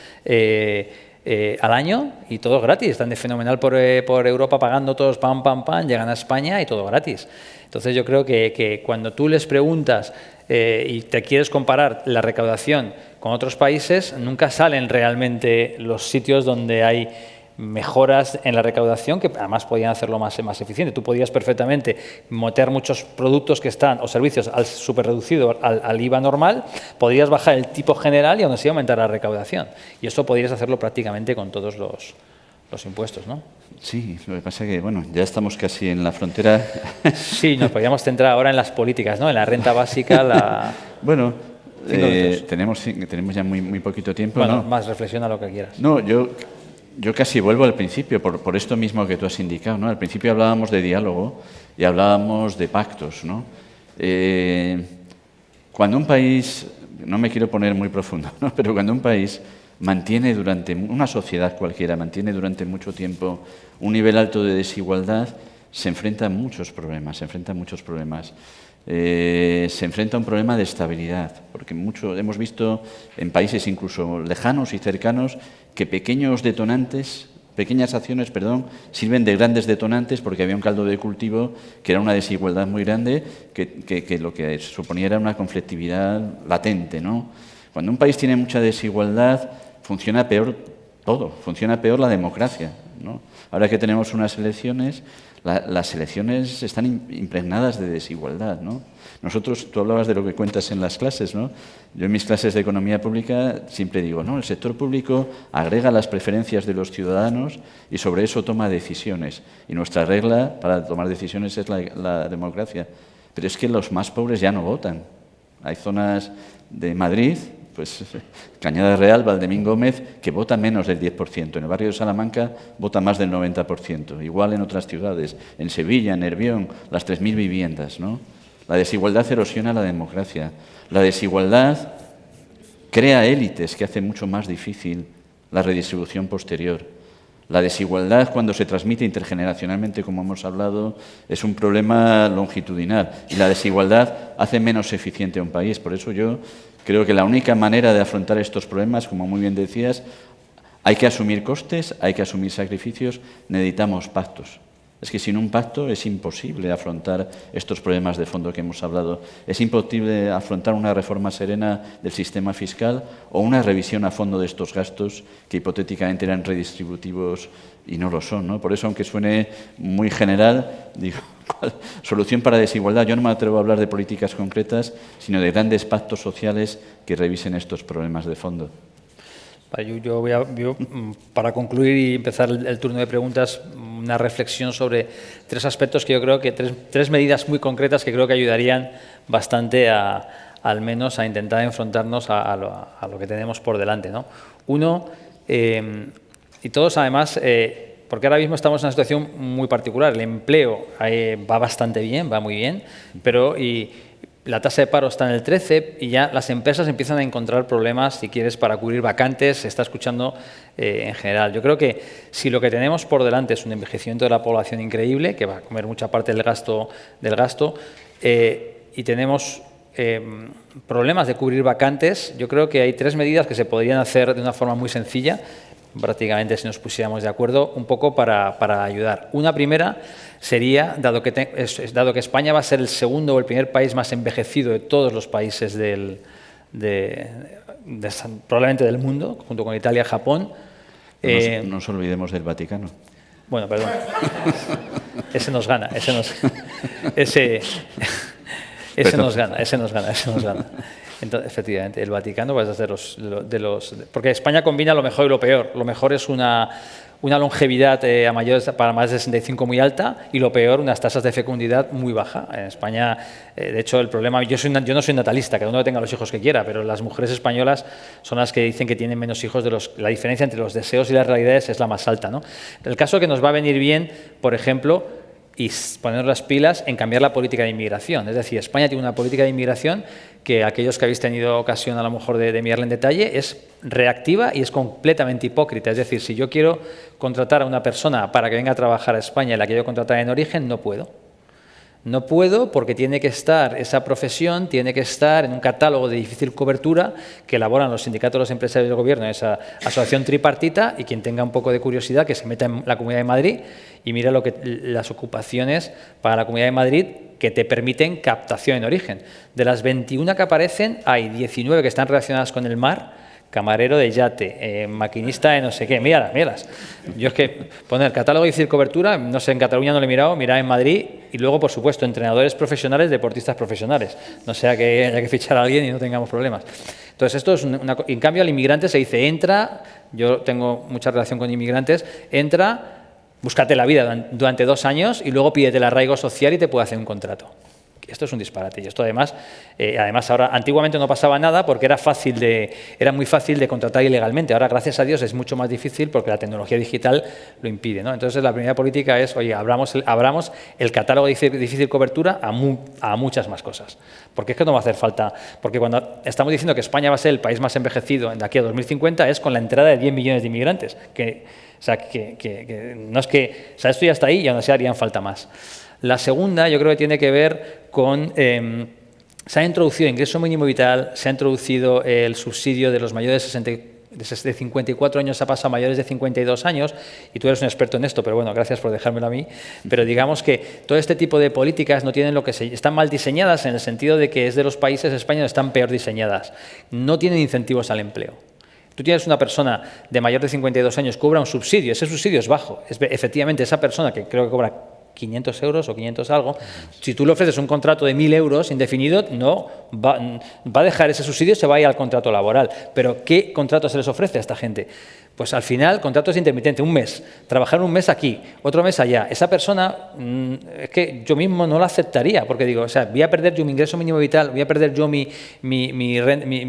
al año y todo gratis, están de fenomenal por Europa pagando todos, pam, llegan a España y todo gratis. Entonces yo creo que cuando tú les preguntas y te quieres comparar la recaudación con otros países, nunca salen realmente los sitios donde hay mejoras en la recaudación que además podían hacerlo más eficiente. Tú podías perfectamente meter muchos productos que están o servicios al superreducido, al IVA normal, podrías bajar el tipo general y aún así aumentar la recaudación. Y eso podrías hacerlo prácticamente con todos los impuestos, ¿no? Sí, lo que pasa es que, bueno, ya estamos casi en la frontera. Sí, nos podríamos centrar ahora en las políticas, ¿no? En la renta básica, Bueno, tenemos ya muy poquito tiempo, bueno, ¿no? Más reflexiona lo que quieras. No, yo casi vuelvo al principio, por esto mismo que tú has indicado, ¿no? Al principio hablábamos de diálogo y hablábamos de pactos, ¿no? Cuando un país, no me quiero poner muy profundo, ¿no? Pero cuando un país una sociedad cualquiera mantiene durante mucho tiempo un nivel alto de desigualdad, se enfrenta a muchos problemas, se enfrenta a un problema de estabilidad, porque hemos visto en países incluso lejanos y cercanos que pequeñas acciones, sirven de grandes detonantes porque había un caldo de cultivo que era una desigualdad muy grande que lo que suponía era una conflictividad latente, ¿no? Cuando un país tiene mucha desigualdad, funciona peor todo, funciona peor la democracia, ¿no? Ahora que tenemos unas elecciones, las elecciones están impregnadas de desigualdad, ¿no? Tú hablabas de lo que cuentas en las clases, ¿no? Yo en mis clases de economía pública siempre digo, ¿no? El sector público agrega las preferencias de los ciudadanos y sobre eso toma decisiones. Y nuestra regla para tomar decisiones es la democracia. Pero es que los más pobres ya no votan. Hay zonas de Madrid Pues Cañada Real, Valdemín Gómez, que vota menos del 10%. En el barrio de Salamanca vota más del 90%. Igual en otras ciudades, en Sevilla, en Nervión, las 3.000 viviendas, ¿no? La desigualdad erosiona la democracia. La desigualdad crea élites que hacen mucho más difícil la redistribución posterior. La desigualdad, cuando se transmite intergeneracionalmente, como hemos hablado, es un problema longitudinal. Y la desigualdad hace menos eficiente a un país. Por eso yo creo que la única manera de afrontar estos problemas, como muy bien decías, hay que asumir costes, hay que asumir sacrificios, necesitamos pactos. Es que sin un pacto es imposible afrontar estos problemas de fondo que hemos hablado. Es imposible afrontar una reforma serena del sistema fiscal o una revisión a fondo de estos gastos que hipotéticamente eran redistributivos y no lo son, ¿no? Por eso, aunque suene muy general, digo, solución para la desigualdad. Yo no me atrevo a hablar de políticas concretas, sino de grandes pactos sociales que revisen estos problemas de fondo. Yo para concluir y empezar el turno de preguntas, una reflexión sobre tres aspectos que yo creo que, tres medidas muy concretas que creo que ayudarían bastante al menos a intentar enfrentarnos a lo que tenemos por delante, ¿no? Uno, y todos además, porque ahora mismo estamos en una situación muy particular, el empleo va bastante bien, va muy bien, pero la tasa de paro está en el 13 y ya las empresas empiezan a encontrar problemas, si quieres, para cubrir vacantes, se está escuchando en general. Yo creo que si lo que tenemos por delante es un envejecimiento de la población increíble, que va a comer mucha parte del gasto, y tenemos problemas de cubrir vacantes, yo creo que hay tres medidas que se podrían hacer de una forma muy sencilla, prácticamente si nos pusiéramos de acuerdo, un poco para ayudar. Una primera sería, dado que España va a ser el segundo o el primer país más envejecido de todos los países probablemente del mundo, junto con Italia y Japón. No nos olvidemos del Vaticano. Bueno, perdón. Ese nos gana. Entonces, efectivamente, el Vaticano va a ser porque España combina lo mejor y lo peor. Lo mejor es una longevidad para más de 65 muy alta y lo peor, unas tasas de fecundidad muy baja. En España, de hecho, el problema, yo no soy natalista, cada uno tenga los hijos que quiera, pero las mujeres españolas son las que dicen que tienen menos hijos, la diferencia entre los deseos y las realidades es la más alta, ¿no? El caso que nos va a venir bien, por ejemplo, y poner las pilas en cambiar la política de inmigración. Es decir, España tiene una política de inmigración que aquellos que habéis tenido ocasión a lo mejor de mirarla en detalle es reactiva y es completamente hipócrita. Es decir, si yo quiero contratar a una persona para que venga a trabajar a España y la quiero contratar en origen, no puedo. No puedo porque esa profesión tiene que estar en un catálogo de difícil cobertura que elaboran los sindicatos de los empresarios del gobierno, esa asociación tripartita, y quien tenga un poco de curiosidad que se meta en la Comunidad de Madrid y mira las ocupaciones para la Comunidad de Madrid que te permiten captación en origen. De las 21 que aparecen, hay 19 que están relacionadas con el mar, camarero de yate, maquinista de no sé qué, míralas. Yo es que poner catálogo de difícil cobertura, no sé, en Cataluña no lo he mirado, mirad en Madrid, y luego, por supuesto, entrenadores profesionales, deportistas profesionales. No sea que haya que fichar a alguien y no tengamos problemas. Entonces, esto es en cambio, al inmigrante se dice, entra, yo tengo mucha relación con inmigrantes, entra, búscate la vida durante 2 años y luego pídete el arraigo social y te puede hacer un contrato. Esto es un disparate. Y esto además ahora, antiguamente no pasaba nada porque era muy fácil de contratar ilegalmente. Ahora, gracias a Dios, es mucho más difícil porque la tecnología digital lo impide, ¿no? Entonces, la primera política es, oye, abramos el catálogo de difícil cobertura a muchas más cosas. Porque es que no va a hacer falta. Porque cuando estamos diciendo que España va a ser el país más envejecido de aquí a 2050 es con la entrada de 10 millones de inmigrantes. O sea, que no es que... O sea, esto ya está ahí y aún así harían falta más. La segunda, yo creo que tiene que ver con... se ha introducido el ingreso mínimo vital, se ha introducido el subsidio de los mayores de 54 años, ha pasado a mayores de 52 años, y tú eres un experto en esto, pero bueno, gracias por dejármelo a mí. Pero digamos que todo este tipo de políticas no tienen están mal diseñadas en el sentido de que es de los países españoles están peor diseñadas. No tienen incentivos al empleo. Tú tienes una persona de mayor de 52 años, cobra un subsidio, ese subsidio es bajo. Efectivamente, esa persona que creo que cobra 500 euros o 500 algo. Si tú le ofreces un contrato de 1.000 euros indefinido, no va a dejar ese subsidio y se va a ir al contrato laboral. Pero ¿qué contrato se les ofrece a esta gente? Pues al final, contratos intermitentes, un mes, trabajar un mes aquí, otro mes allá. Esa persona, es que yo mismo no la aceptaría, porque digo, o sea, voy a perder yo mi ingreso mínimo vital, voy a perder yo mi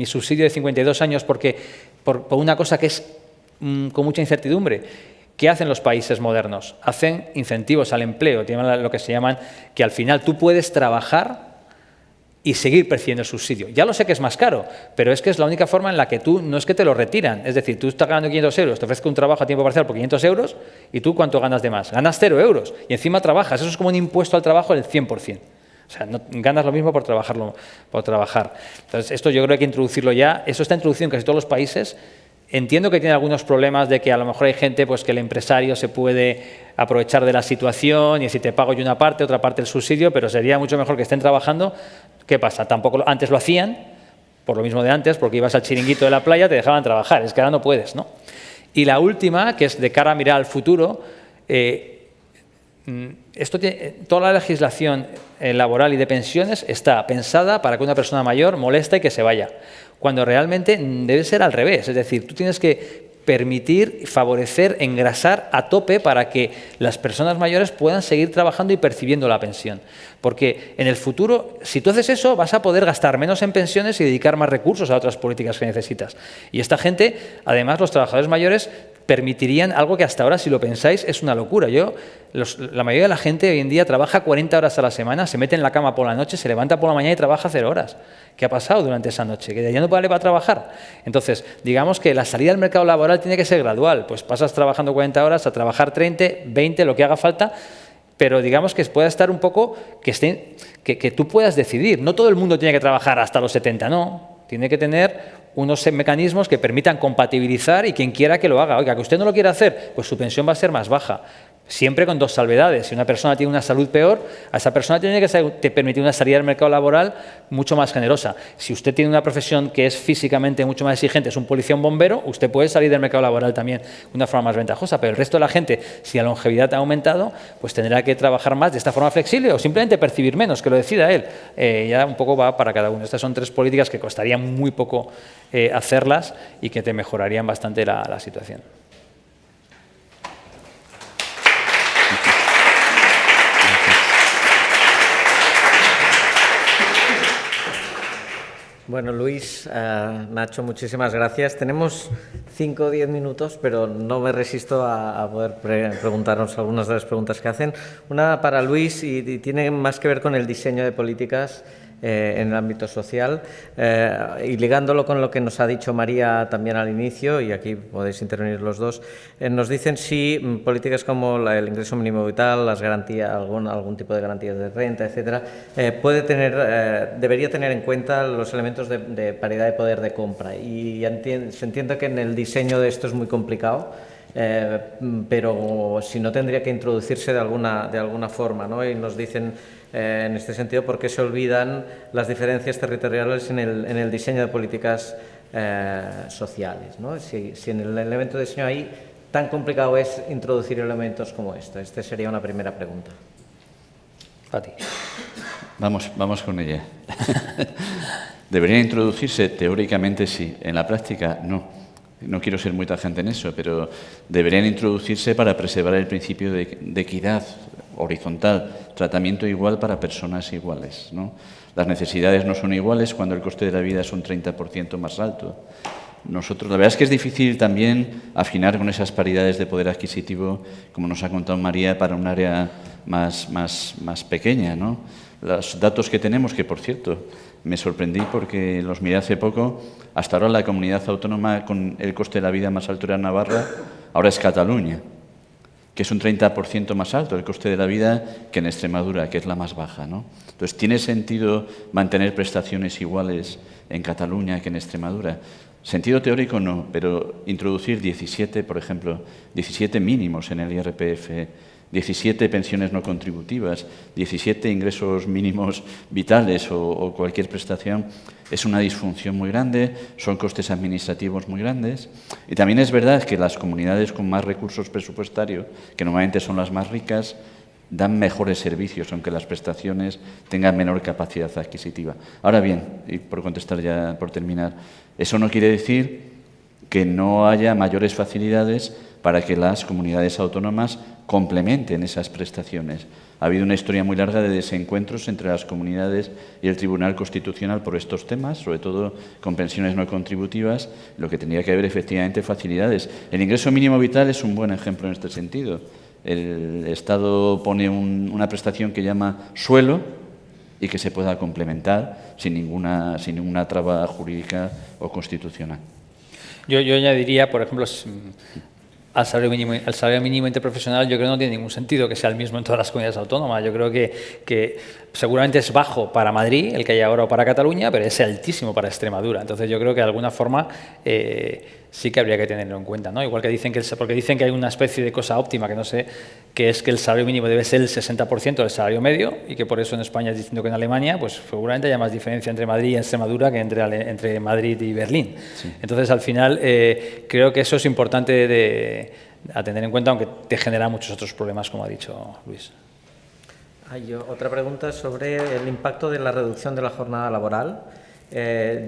subsidio de 52 años por una cosa que es con mucha incertidumbre. ¿Qué hacen los países modernos? Hacen incentivos al empleo, tienen lo que se llaman, que al final tú puedes trabajar y seguir percibiendo el subsidio. Ya lo sé que es más caro, pero es que es la única forma en la que tú, no es que te lo retiran, es decir, tú estás ganando 500 euros, te ofrezco un trabajo a tiempo parcial por 500 euros y tú ¿cuánto ganas de más? Ganas 0 euros y encima trabajas, eso es como un impuesto al trabajo del 100%. O sea, no, ganas lo mismo por trabajar. Entonces, esto yo creo que hay que introducirlo ya, eso está introducido en casi todos los países. Entiendo que tiene algunos problemas de que a lo mejor hay gente pues que el empresario se puede aprovechar de la situación y si te pago yo una parte, otra parte el subsidio, pero sería mucho mejor que estén trabajando. ¿Qué pasa? Tampoco antes lo hacían, por lo mismo de antes, porque ibas al chiringuito de la playa, te dejaban trabajar, es que ahora no puedes, ¿no? Y la última, que es de cara a mirar al futuro, toda la legislación laboral y de pensiones está pensada para que una persona mayor moleste y que se vaya, cuando realmente debe ser al revés, es decir, tú tienes que permitir, favorecer, engrasar a tope para que las personas mayores puedan seguir trabajando y percibiendo la pensión. Porque en el futuro, si tú haces eso, vas a poder gastar menos en pensiones y dedicar más recursos a otras políticas que necesitas. Y esta gente, además, los trabajadores mayores, permitirían algo que hasta ahora, si lo pensáis, es una locura. La mayoría de la gente hoy en día trabaja 40 horas a la semana, se mete en la cama por la noche, se levanta por la mañana y trabaja 0 horas. ¿Qué ha pasado durante esa noche? Que ya no vale para trabajar. Entonces, digamos que la salida al mercado laboral tiene que ser gradual. Pues pasas trabajando 40 horas a trabajar 30, 20, lo que haga falta, pero digamos que pueda estar un poco, que tú puedas decidir. No todo el mundo tiene que trabajar hasta los 70, no. Tiene que tener unos mecanismos que permitan compatibilizar y quien quiera que lo haga. Oiga, que usted no lo quiera hacer, pues su pensión va a ser más baja. Siempre con 2 salvedades. Si una persona tiene una salud peor, a esa persona tiene que permitir una salida al mercado laboral mucho más generosa. Si usted tiene una profesión que es físicamente mucho más exigente, es un policía o un bombero, usted puede salir del mercado laboral también de una forma más ventajosa. Pero el resto de la gente, si la longevidad ha aumentado, pues tendrá que trabajar más de esta forma flexible o simplemente percibir menos, que lo decida él. Ya un poco va para cada uno. Estas son 3 políticas que costarían muy poco hacerlas y que te mejorarían bastante la situación. Bueno, Luis, Nacho, muchísimas gracias. Tenemos 5 o 10 minutos, pero no me resisto a poder preguntarnos algunas de las preguntas que hacen. Una para Luis y tiene más que ver con el diseño de políticas en el ámbito social y ligándolo con lo que nos ha dicho María también al inicio, y aquí podéis intervenir los dos, nos dicen si políticas como el ingreso mínimo vital, las garantías, algún tipo de garantías de renta, etcétera, debería tener en cuenta los elementos de paridad de poder de compra. Y se entiende que en el diseño de esto es muy complicado, pero si no tendría que introducirse de alguna forma, ¿no? Y nos dicen en este sentido por qué se olvidan las diferencias territoriales en el diseño de políticas sociales, ¿no? Si en el elemento de diseño ahí tan complicado es introducir elementos como esto. Esta sería una primera pregunta. A ti. Vamos con ella. ¿Deberían introducirse? Teóricamente sí. En la práctica no. No quiero ser muy tajante en eso, pero deberían introducirse para preservar el principio de equidad horizontal, tratamiento igual para personas iguales, ¿no? Las necesidades no son iguales cuando el coste de la vida es un 30% más alto. La verdad es que es difícil también afinar con esas paridades de poder adquisitivo, como nos ha contado María, para un área más pequeña, ¿no? Los datos que tenemos, que por cierto, me sorprendí porque los miré hace poco, hasta ahora la comunidad autónoma con el coste de la vida más alto era Navarra, ahora es Cataluña, que es un 30% más alto el coste de la vida que en Extremadura, que es la más baja, ¿no? Entonces, ¿tiene sentido mantener prestaciones iguales en Cataluña que en Extremadura? Sentido teórico no, pero introducir 17, por ejemplo, 17 mínimos en el IRPF, 17 pensiones no contributivas, 17 ingresos mínimos vitales o cualquier prestación, es una disfunción muy grande, son costes administrativos muy grandes. Y también es verdad que las comunidades con más recursos presupuestarios, que normalmente son las más ricas, dan mejores servicios, aunque las prestaciones tengan menor capacidad adquisitiva. Ahora bien, y por contestar ya, por terminar, eso no quiere decir que no haya mayores facilidades para que las comunidades autónomas complementen esas prestaciones. Ha habido una historia muy larga de desencuentros entre las comunidades y el Tribunal Constitucional por estos temas, sobre todo con pensiones no contributivas, lo que tendría que haber efectivamente facilidades. El ingreso mínimo vital es un buen ejemplo en este sentido. El Estado pone una prestación que llama suelo y que se pueda complementar sin ninguna traba jurídica o constitucional. Yo añadiría, por ejemplo, al salario mínimo interprofesional, yo creo que no tiene ningún sentido que sea el mismo en todas las comunidades autónomas. Yo creo que seguramente es bajo para Madrid, el que hay ahora, o para Cataluña, pero es altísimo para Extremadura. Entonces yo creo que de alguna forma sí que habría que tenerlo en cuenta, ¿no? Igual que dicen porque dicen que hay una especie de cosa óptima, que no sé, que es que el salario mínimo debe ser el 60% del salario medio y que por eso en España es distinto que en Alemania, pues seguramente haya más diferencia entre Madrid y Extremadura que entre Madrid y Berlín. Sí. Entonces al final creo que eso es importante a tener en cuenta, aunque te genera muchos otros problemas, como ha dicho Luis. Hay otra pregunta sobre el impacto de la reducción de la jornada laboral.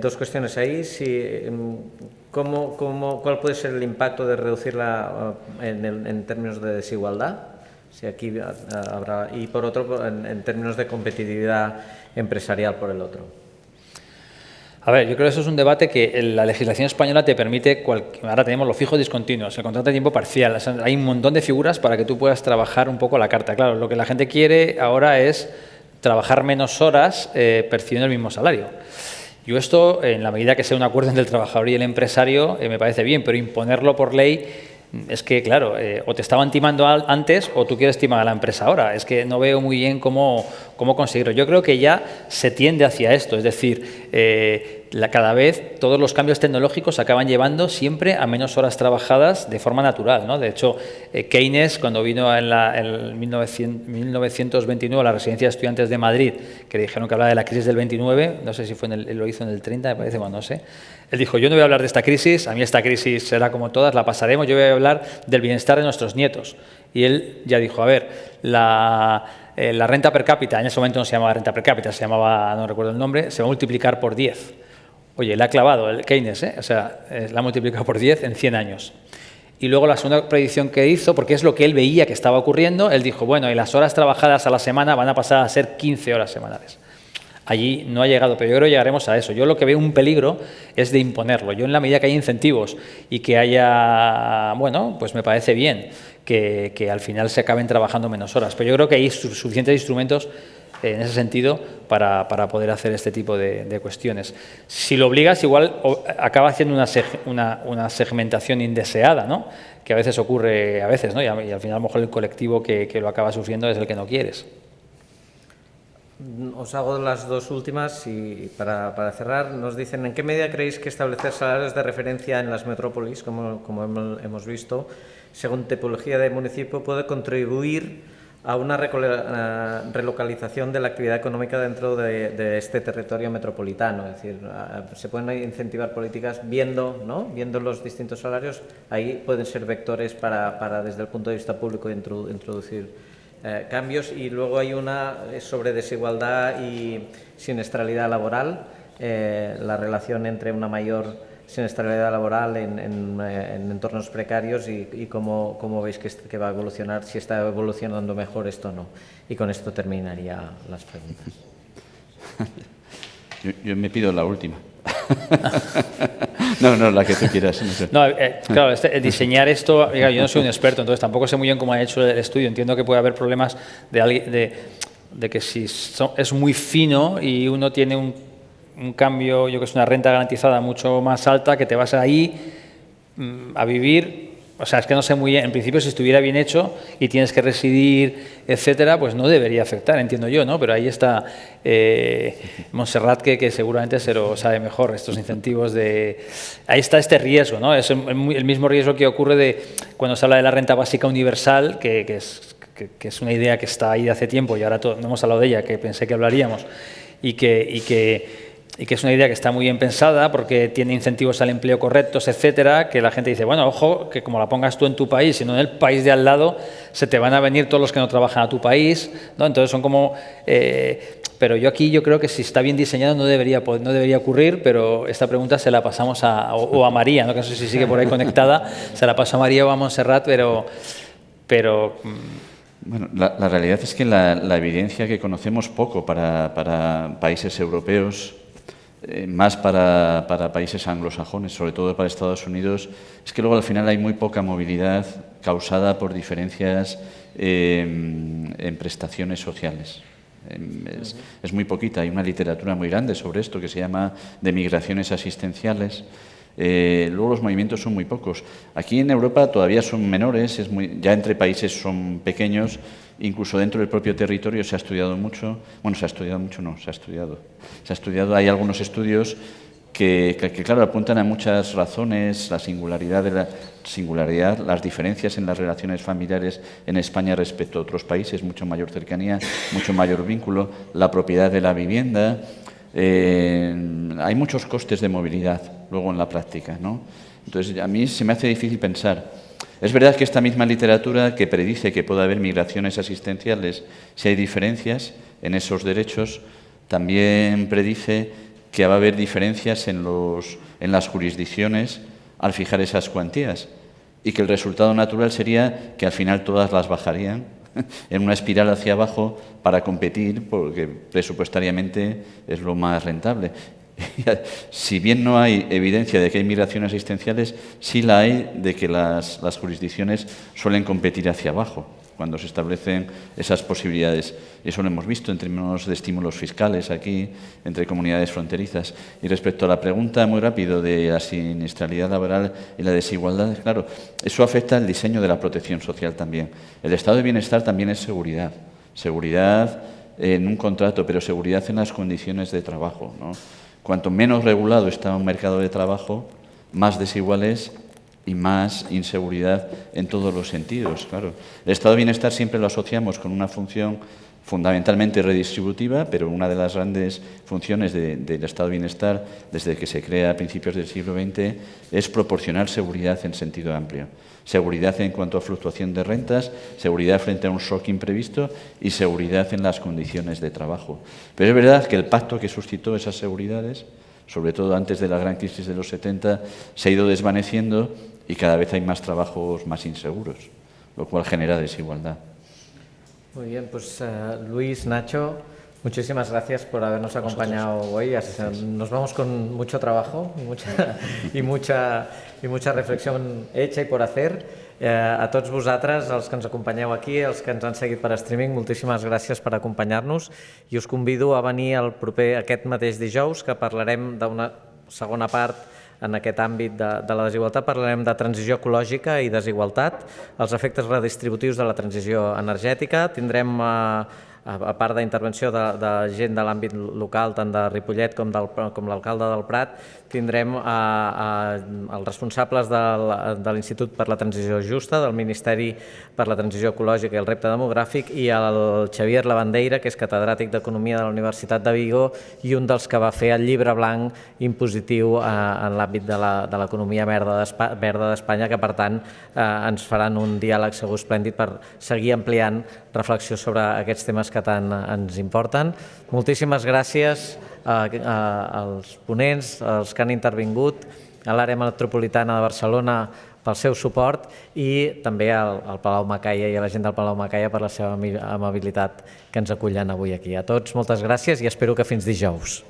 Dos cuestiones ahí. ¿Cuál puede ser el impacto de reducirla en términos de desigualdad? Si aquí habrá, y por otro, en términos de competitividad empresarial por el otro. A ver, yo creo que eso es un debate que la legislación española te permite, ahora tenemos los fijos discontinuos, el contrato de tiempo parcial, o sea, hay un montón de figuras para que tú puedas trabajar un poco la carta. Claro, lo que la gente quiere ahora es trabajar menos horas percibiendo el mismo salario. Yo esto, en la medida que sea un acuerdo entre el trabajador y el empresario, me parece bien, pero imponerlo por ley es que, claro, o te estaban timando antes o tú quieres timar a la empresa ahora. Es que no veo muy bien cómo conseguirlo. Yo creo que ya se tiende hacia esto, es decir, cada vez todos los cambios tecnológicos acaban llevando siempre a menos horas trabajadas de forma natural, ¿no? De hecho, Keynes, cuando vino en 1929 a la Residencia de Estudiantes de Madrid, que dijeron que hablaba de la crisis del 29, no sé si lo hizo en el 30, me parece, bueno, no sé. Él dijo, yo no voy a hablar de esta crisis, a mí esta crisis será como todas, la pasaremos, yo voy a hablar del bienestar de nuestros nietos. Y él ya dijo, a ver, la renta per cápita, en ese momento no se llamaba renta per cápita, se llamaba, no recuerdo el nombre, se va a multiplicar por 10. Oye, le ha clavado el Keynes, o sea, la ha multiplicado por 10 en 100 años. Y luego la segunda predicción que hizo, porque es lo que él veía que estaba ocurriendo, él dijo, bueno, y las horas trabajadas a la semana van a pasar a ser 15 horas semanales. Allí no ha llegado, pero yo creo que llegaremos a eso. Yo lo que veo un peligro es de imponerlo. Yo en la medida que hay incentivos y que haya, bueno, pues me parece bien que al final se acaben trabajando menos horas. Pero yo creo que hay suficientes instrumentos en ese sentido para poder hacer este tipo de cuestiones. Si lo obligas, igual acaba haciendo una segmentación indeseada, ¿no? Que a veces ocurre, ¿no? Y al final a lo mejor el colectivo que lo acaba sufriendo es el que no quieres. Os hago las dos últimas y para cerrar nos dicen ¿en qué medida creéis que establecer salarios de referencia en las metrópolis, como hemos visto, según tipología de municipio, puede contribuir a una relocalización de la actividad económica dentro de este territorio metropolitano? Es decir, se pueden incentivar políticas viendo los distintos salarios, ahí pueden ser vectores para desde el punto de vista público introducir cambios. Y luego hay una sobre desigualdad y siniestralidad laboral, la relación entre una mayor siniestralidad laboral en entornos precarios y cómo veis que va a evolucionar, si está evolucionando mejor esto o no. Y con esto terminaría las preguntas. Yo me pido la última. No, la que tú quieras. No, claro, diseñar esto, yo no soy un experto, entonces tampoco sé muy bien cómo ha hecho el estudio. Entiendo que puede haber problemas de que si es muy fino y uno tiene un cambio, yo que es una renta garantizada mucho más alta, que te vas ahí a vivir. O sea, es que no sé muy bien, en principio si estuviera bien hecho y tienes que residir, etcétera, pues no debería afectar, entiendo yo, ¿no? Pero ahí está Montserrat, que seguramente se lo sabe mejor, estos incentivos Ahí está este riesgo, ¿no? Es el mismo riesgo que ocurre cuando se habla de la renta básica universal, que es una idea que está ahí de hace tiempo y ahora no hemos hablado de ella, que pensé que hablaríamos, y que y que es una idea que está muy bien pensada porque tiene incentivos al empleo correctos, etcétera, que la gente dice, bueno, ojo, que como la pongas tú en tu país y no en el país de al lado, se te van a venir todos los que no trabajan a tu país, ¿no? Entonces son como... pero yo creo que si está bien diseñado no debería ocurrir, pero esta pregunta se la pasamos o a María, ¿no? Que no sé si sigue por ahí conectada, se la paso a María o a Montserrat, pero bueno, la realidad es que la evidencia que conocemos poco para países europeos, más para países anglosajones, sobre todo para Estados Unidos, es que luego al final hay muy poca movilidad causada por diferencias en prestaciones sociales. Es muy poquita, hay una literatura muy grande sobre esto que se llama de migraciones asistenciales. Luego los movimientos son muy pocos. Aquí en Europa todavía son menores, ya entre países son pequeños, incluso dentro del propio territorio se ha estudiado mucho. Bueno, se ha estudiado, hay algunos estudios que claro, apuntan a muchas razones, la singularidad, las diferencias en las relaciones familiares en España respecto a otros países, mucho mayor cercanía, mucho mayor vínculo, la propiedad de la vivienda. Hay muchos costes de movilidad luego en la práctica, ¿no? Entonces, a mí se me hace difícil pensar. Es verdad que esta misma literatura que predice que puede haber migraciones asistenciales si hay diferencias en esos derechos, también predice que va a haber diferencias en las jurisdicciones al fijar esas cuantías y que el resultado natural sería que al final todas las bajarían en una espiral hacia abajo para competir porque presupuestariamente es lo más rentable. Si bien no hay evidencia de que hay migraciones asistenciales, sí la hay de que las jurisdicciones suelen competir hacia abajo cuando se establecen esas posibilidades. Eso lo hemos visto en términos de estímulos fiscales aquí, entre comunidades fronterizas. Y respecto a la pregunta, muy rápido, de la siniestralidad laboral y la desigualdad, claro, eso afecta al diseño de la protección social también. El estado de bienestar también es seguridad. Seguridad en un contrato, pero seguridad en las condiciones de trabajo, ¿no? Cuanto menos regulado está un mercado de trabajo, más desigual es y más inseguridad en todos los sentidos, claro. El estado de bienestar siempre lo asociamos con una función fundamentalmente redistributiva, pero una de las grandes funciones del estado de bienestar, desde que se crea a principios del siglo XX, es proporcionar seguridad en sentido amplio. Seguridad en cuanto a fluctuación de rentas, seguridad frente a un shock imprevisto y seguridad en las condiciones de trabajo. Pero es verdad que el pacto que suscitó esas seguridades, sobre todo antes de la gran crisis de los 70, se ha ido desvaneciendo y cada vez hay más trabajos más inseguros, lo cual genera desigualdad. Muy bien, pues Luis, Nacho, muchísimas gracias por habernos acompañado hoy. Nos vamos con mucho trabajo y mucha reflexión hecha y por hacer. A tots vosaltres, els que ens acompanyeu aquí, els que ens han seguit per streaming, moltíssimes gràcies per acompanyar-nos i us convido a venir aquest mateix dijous, que parlarem d'una segona part en aquest àmbit de la desigualtat. Parlarem de transició ecològica i desigualtat, els efectes redistributius de la transició energètica. Tindrem, a part d'intervenció de gent de l'àmbit local, tant de Ripollet com l'alcalde del Prat, tindrem els responsables de l'Institut per la Transició Justa, del Ministeri per la Transició Ecològica i el Repte Demogràfic, i el Xavier Lavandeira, que és catedràtic d'Economia de la Universitat de Vigo i un dels que va fer el llibre blanc impositiu en l'àmbit de l'economia verda d'Espanya, que per tant ens faran un diàleg segur esplèndid per seguir ampliant reflexió sobre aquests temes que tant ens importen. Moltíssimes gràcies als ponents, als que han intervingut, a l'àrea metropolitana de Barcelona pel seu suport i també al Palau Macaya i a la gent del Palau Macaya per la seva amabilitat que ens acullen avui aquí. A tots, moltes gràcies i espero que fins dijous.